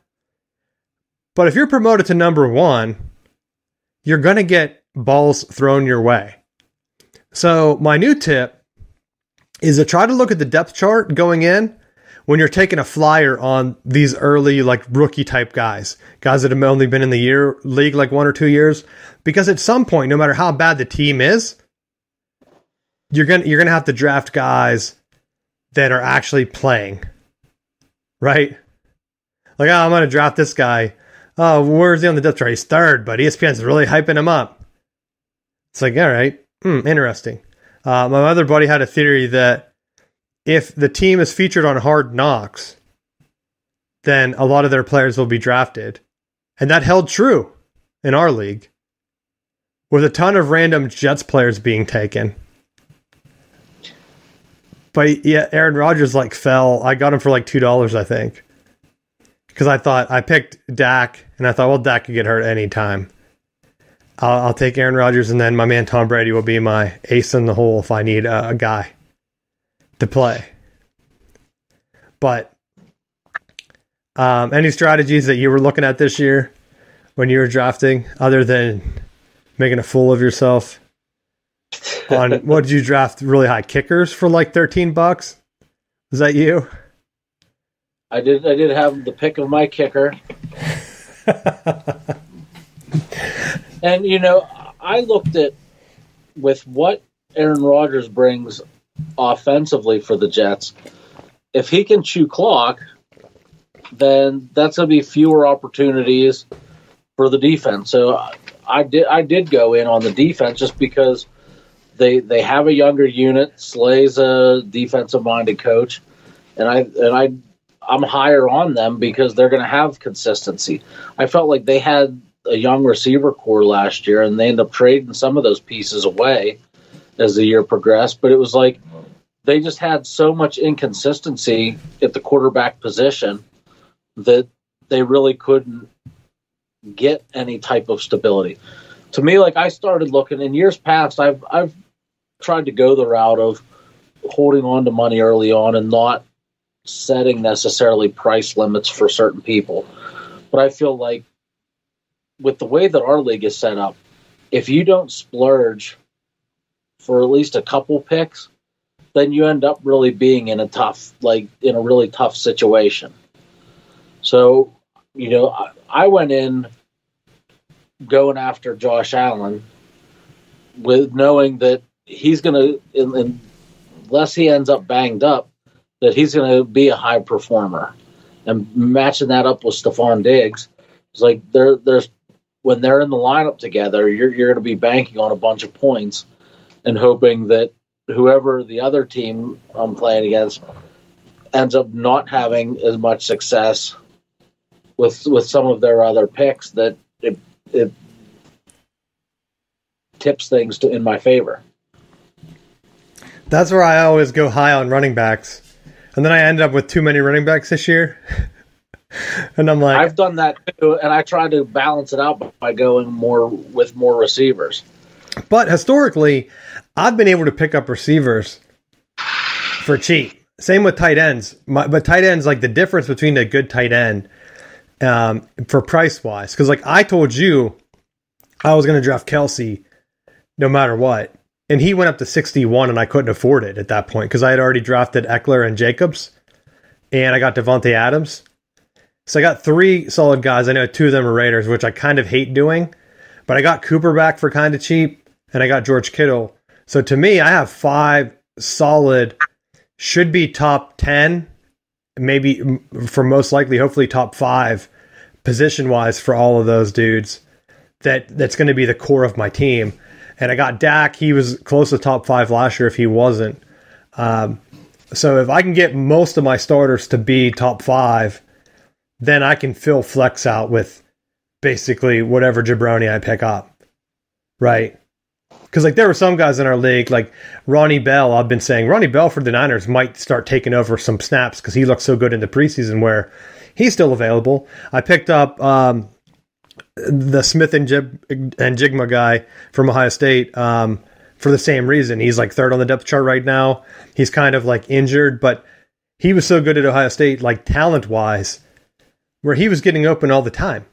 But if you're promoted to number one, you're going to get balls thrown your way. So my new tip is to try to look at the depth chart going in when you're taking a flyer on these early, like, rookie type guys that have only been in the league like 1 or 2 years. Because at some point, no matter how bad the team is, you're gonna have to draft guys that are actually playing, right? Like, I'm gonna draft this guy. Oh, where's he on the depth chart? He's third, but ESPN's really hyping him up. It's like, all right, interesting. My other buddy had a theory that if the team is featured on Hard Knocks, then a lot of their players will be drafted. And that held true in our league, with a ton of random Jets players being taken. But yeah, Aaron Rodgers fell. I got him for $2, I think. Because I picked Dak, and I thought, well, Dak could get hurt anytime. I'll take Aaron Rodgers, and then my man Tom Brady will be my ace in the hole if I need a guy to play. But any strategies that you were looking at this year when you were drafting, other than making a fool of yourself? On what did you draft? Really high kickers for $13? Is that you? I did have the pick of my kicker. And I looked at with what Aaron Rodgers brings offensively for the Jets. If he can chew clock, then that's going to be fewer opportunities for the defense. So I did go in on the defense just because they have a younger unit. Slay's a defensive-minded coach, and I'm higher on them because they're going to have consistency. I felt like they had a young receiver core last year, and they ended up trading some of those pieces away as the year progressed. But it was like they just had so much inconsistency at the quarterback position that they really couldn't get any type of stability. To me, I started looking in years past, I've tried to go the route of holding on to money early on and not setting necessarily price limits for certain people. But I feel like with the way that our league is set up, if you don't splurge for at least a couple picks, then you end up really being in a really tough situation. So, I went in going after Josh Allen with knowing that he's going to, unless he ends up banged up, that he's going to be a high performer. And matching that up with Stephon Diggs, it's like there's when they're in the lineup together, you're going to be banking on a bunch of points and hoping that whoever the other team I'm playing against ends up not having as much success with some of their other picks, that it tips things in my favor. That's where I always go high on running backs. And then I end up with too many running backs this year. And I'm like, I've done that too, and I try to balance it out by going with more receivers. But historically, I've been able to pick up receivers for cheap. Same with tight ends. But tight ends, the difference between a good tight end for price wise, because I told you I was going to draft Kelsey no matter what. And he went up to 61, and I couldn't afford it at that point because I had already drafted Eckler and Jacobs. and I got Devontae Adams. So I got 3 solid guys. I know 2 of them are Raiders, which I kind of hate doing. But I got Cooper back for kind of cheap, and I got George Kittle. So to me, I have 5 solid, should be top 10, maybe for most likely, hopefully top 5 position-wise for all of those dudes. That's going to be the core of my team. And I got Dak. He was close to top 5 last year if he wasn't. So if I can get most of my starters to be top 5, then I can fill flex out with basically whatever jabroni I pick up, right? Because like there were some guys in our league, like Ronnie Bell. I've been saying Ronnie Bell for the Niners might start taking over some snaps because he looked so good in the preseason where he's still available. I picked up the Smith and Jigma guy from Ohio State for the same reason. He's like 3rd on the depth chart right now. He's kind of like injured, but he was so good at Ohio State, like talent-wise, where he was getting open all the time.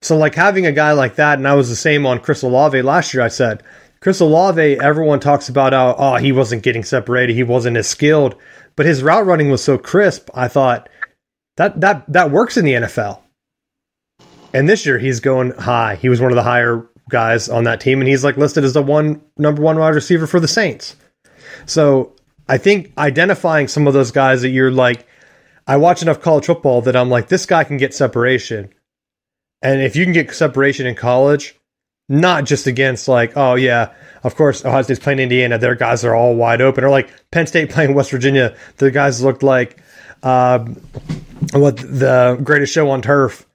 So like having a guy like that, and I was the same on Chris Olave last year, I said, Chris Olave, everyone talks about how, he wasn't getting separated, he wasn't as skilled, but his route running was so crisp, I thought, that works in the NFL. And this year he's going high. He was one of the higher guys on that team, and he's like listed as the number 1 wide receiver for the Saints. So I think identifying some of those guys that you're like, I watch enough college football that I'm like, this guy can get separation. And if you can get separation in college, not just against like, oh yeah, of course Ohio State's playing Indiana, their guys are all wide open, or like Penn State playing West Virginia, the guys looked like what the greatest show on turf.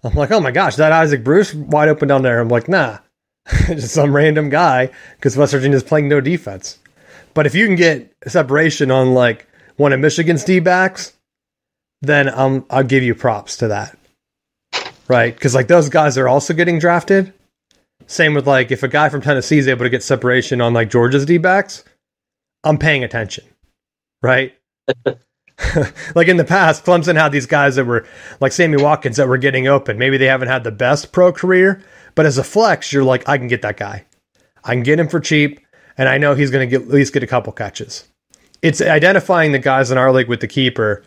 I'm like, oh my gosh, that Isaac Bruce wide open down there. I'm like, nah, just some random guy because West Virginia's playing no defense. But if you can get separation on like one of Michigan's D-backs, then I'll give you props to that. Right? Because like those guys are also getting drafted. Same with like if a guy from Tennessee is able to get separation on like Georgia's D-backs, I'm paying attention. Right? Like in the past, Clemson had these guys that were like Sammy Watkins that were getting open. Maybe they haven't had the best pro career, but as a flex, you're like, I can get that guy. I can get him for cheap, and I know he's going to at least get a couple catches. It's identifying the guys in our league with the keeper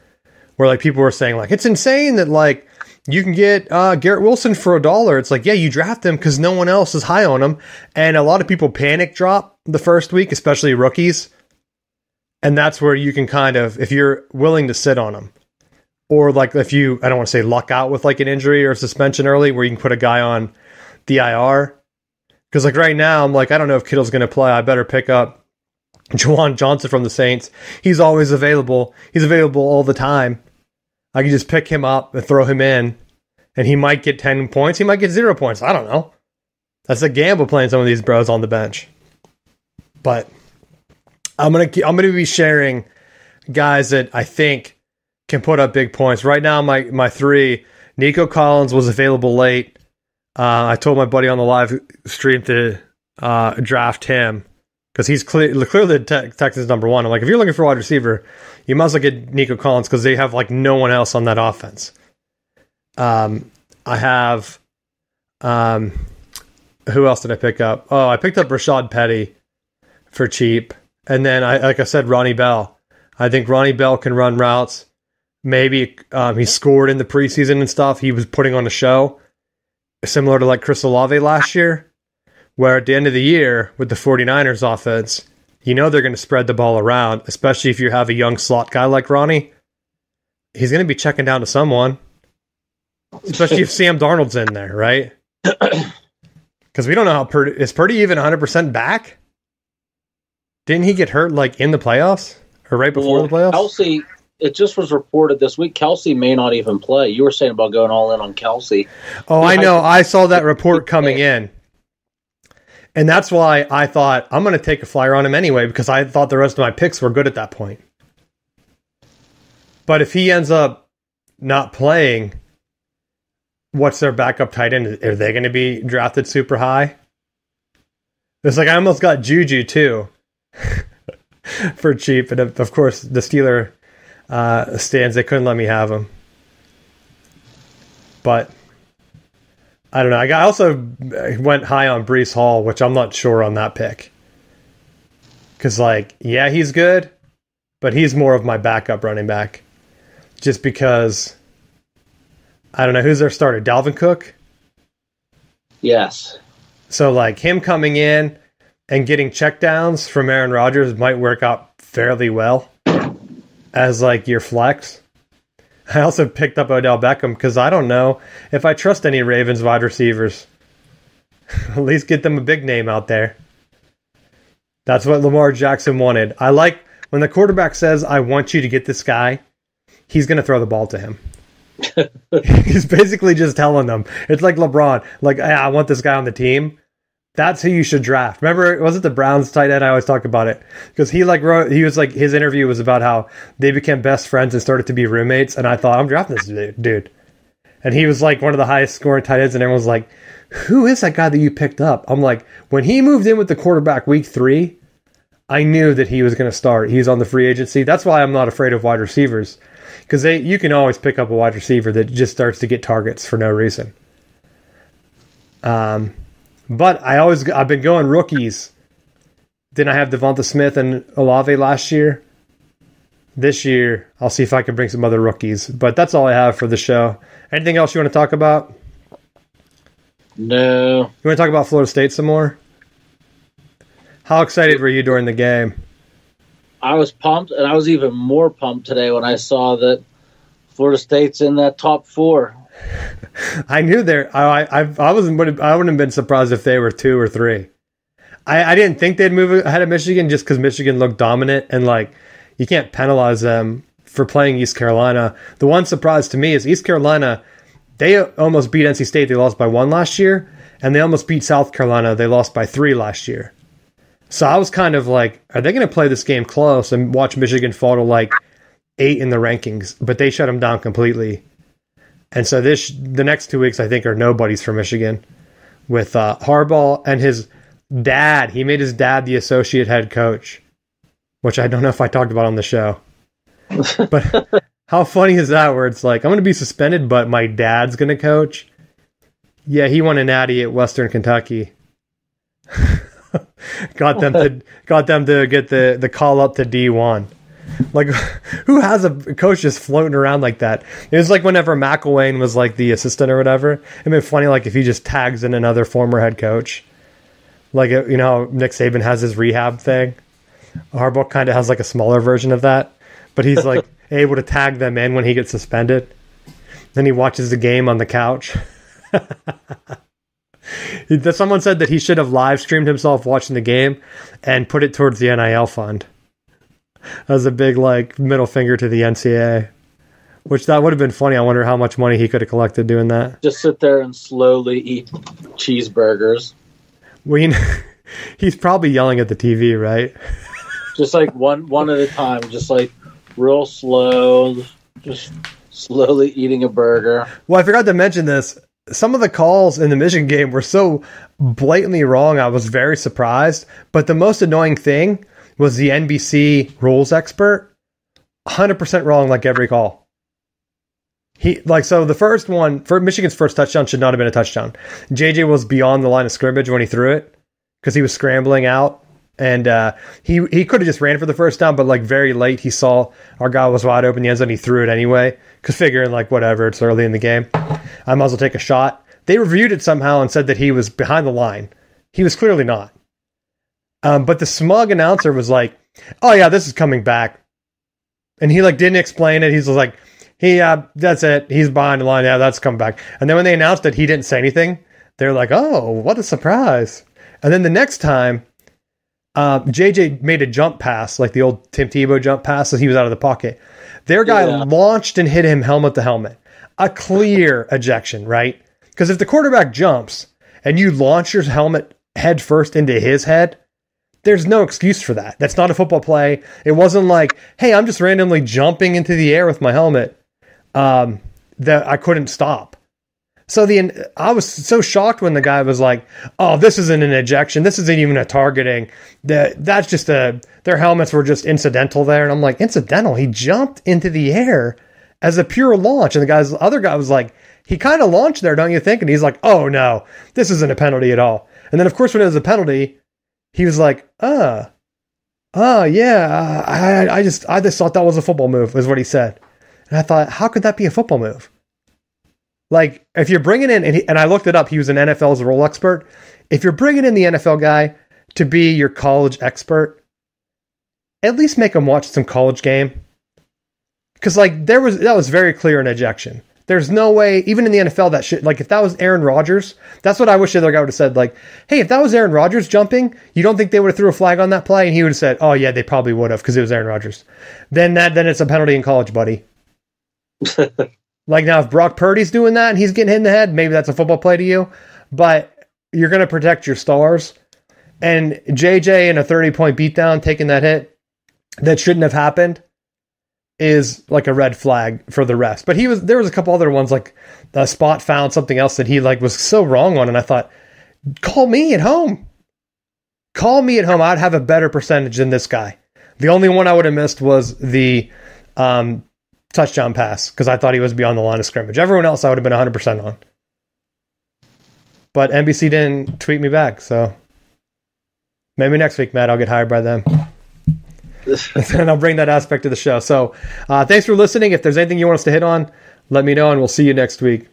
where like people were saying like, it's insane that like you can get Garrett Wilson for $1. It's like, yeah, you draft him because no one else is high on him. And a lot of people panic drop the first week, especially rookies. And that's where you can kind of, if you're willing to sit on them, or like if you, I don't want to say luck out with like an injury or suspension early, where you can put a guy on the IR. Because like right now, I'm like, I don't know if Kittle's going to play. I better pick up Juwan Johnson from the Saints. He's always available. He's available all the time. I can just pick him up and throw him in, and he might get 10 points. He might get 0 points. I don't know. That's a gamble playing some of these bros on the bench. But I'm gonna be sharing guys that I think can put up big points. Right now, my 3, Nico Collins was available late. I told my buddy on the live stream to draft him because he's clearly Texas number 1. I'm like, if you're looking for a wide receiver, you must well get Nico Collins because they have like no one else on that offense. I have who else did I pick up? Oh, I picked up Rashad Petty for cheap. And then, like I said, Ronnie Bell. I think Ronnie Bell can run routes. Maybe he scored in the preseason and stuff. He was putting on a show, similar to like Chris Olave last year, where at the end of the year with the 49ers offense, you know they're going to spread the ball around, especially if you have a young slot guy like Ronnie. He's going to be checking down to someone, especially if Sam Darnold's in there, right? Because we don't know how Purdy... Is Purdy even 100% back? Didn't he get hurt like in the playoffs or right before the playoffs? Kelce, it just was reported this week. Kelce may not even play. You were saying about going all in on Kelce. Oh, I know. I saw that report coming in. And that's why I thought I'm going to take a flyer on him anyway, because I thought the rest of my picks were good at that point. But if he ends up not playing, what's their backup tight end? Are they going to be drafted super high? It's like I almost got Juju too. For cheap, and of course the Steeler stands, they couldn't let me have him. But I don't know. I also went high on Breece Hall, which I'm not sure on that pick. Because, like, yeah, he's good, but he's more of my backup running back. just because, I don't know, who's their starter? Dalvin Cook? Yes. So, like, him coming in and getting checkdowns from Aaron Rodgers might work out fairly well as, like, your flex. I also picked up Odell Beckham because I don't know if I trust any Ravens wide receivers. At least get them a big name out there. That's what Lamar Jackson wanted. I like when the quarterback says, I want you to get this guy, he's going to throw the ball to him. He's basically just telling them. It's like LeBron. Like, hey, I want this guy on the team. That's who you should draft. Remember, was it the Browns tight end? I always talk about it. Because he was like, his interview was about how they became best friends and started to be roommates. And I thought, I'm drafting this dude. And he was like one of the highest scoring tight ends. And everyone was like, who is that guy that you picked up? I'm like, when he moved in with the quarterback week 3, I knew that he was going to start. He's on the free agency. That's why I'm not afraid of wide receivers. Because you can always pick up a wide receiver that just starts to get targets for no reason. But I've been going rookies. Didn't I have Devonta Smith and Olave last year? This year, I'll see if I can bring some other rookies. But that's all I have for the show. Anything else you want to talk about? No. You want to talk about Florida State some more? How excited were you during the game? I was pumped, and I was even more pumped today when I saw that Florida State's in that top 4. I knew I wouldn't have been surprised if they were 2 or 3. I didn't think they'd move ahead of Michigan just because Michigan looked dominant, and like you can't penalize them for playing East Carolina. The one surprise to me is East Carolina. They almost beat NC State. They lost by 1 last year, and they almost beat South Carolina. They lost by 3 last year. So I was kind of like, are they going to play this game close and watch Michigan fall to like 8 in the rankings? But they shut them down completely. And so the next 2 weeks, I think, are nobodies for Michigan. With Harbaugh and his dad. He made his dad the associate head coach, which I don't know if I talked about on the show. But how funny is that where it's like, I'm going to be suspended, but my dad's going to coach? Yeah, he won a natty at Western Kentucky. got them to get the call up to D1. Like, who has a coach just floating around like that? It was like whenever McElwain was like the assistant or whatever. It'd been funny like if he just tags in another former head coach. Like, you know, Nick Saban has his rehab thing. Harbaugh kind of has like a smaller version of that, but he's like able to tag them in when he gets suspended. Then he watches the game on the couch. Someone said that he should have live streamed himself watching the game and put it towards the NIL fund. That was a big like middle finger to the NCAA, which that would have been funny. I wonder how much money he could have collected doing that. Just sit there and slowly eat cheeseburgers. He's probably yelling at the TV, right? Just like one at a time, just like real slow, just slowly eating a burger. Well, I forgot to mention this. Some of the calls in the Michigan game were so blatantly wrong, I was very surprised. But the most annoying thing was the NBC rules expert, 100% wrong like every call. So the first one, for Michigan's first touchdown should not have been a touchdown. JJ was beyond the line of scrimmage when he threw it because he was scrambling out. And he could have just ran for the first down, but like very late, he saw our guy was wide open in the end zone. He threw it anyway because figuring like whatever, it's early in the game. I might as well take a shot. They reviewed it somehow and said that he was behind the line. He was clearly not. But the smug announcer was like, "Oh yeah, this is coming back," and he like didn't explain it. He's like, that's it. He's behind the line. Yeah, that's coming back." And then when they announced that he didn't say anything, they're like, "Oh, what a surprise!" And then the next time, JJ made a jump pass, like the old Tim Tebow jump pass, so he was out of the pocket. Their guy launched and hit him helmet to helmet. A clear ejection, right? Because if the quarterback jumps and you launch your helmet head first into his head, there's no excuse for that. That's not a football play. It wasn't like, hey, I'm just randomly jumping into the air with my helmet that I couldn't stop. So I was so shocked when the guy was like, "Oh, this isn't an ejection. This isn't even a targeting. That's just their helmets were just incidental there." And I'm like, incidental? He jumped into the air as a pure launch. And the other guy was like, he kind of launched there, don't you think? And he's like, "Oh no, this isn't a penalty at all." And then of course when it was a penalty, he was like, yeah, I just thought that was a football move," is what he said. And I thought, how could that be a football move? Like, if you're bringing in, and I looked it up, he was an NFL's role expert. If you're bringing in the NFL guy to be your college expert, at least make him watch some college game. Because, like, that was very clear in ejection. There's no way, even in the NFL, that shit, like, if that was Aaron Rodgers, that's what I wish the other guy would have said, like, hey, if that was Aaron Rodgers jumping, you don't think they would have threw a flag on that play? And he would have said, oh, yeah, they probably would have, because it was Aaron Rodgers. Then it's a penalty in college, buddy. Like, now, if Brock Purdy's doing that and he's getting hit in the head, maybe that's a football play to you. But you're going to protect your stars. And JJ in a 30-point beatdown taking that hit that shouldn't have happened is like a red flag for the rest. But there was a couple other ones, like the Spot found something else that he like was so wrong on, and I thought, call me at home. Call me at home. I'd have a better percentage than this guy. The only one I would have missed was the touchdown pass, because I thought he was beyond the line of scrimmage. Everyone else I would have been 100% on. But NBC didn't tweet me back, so maybe next week, Matt, I'll get hired by them. And I'll bring that aspect to the show. So thanks for listening. If there's anything you want us to hit on, let me know, and we'll see you next week.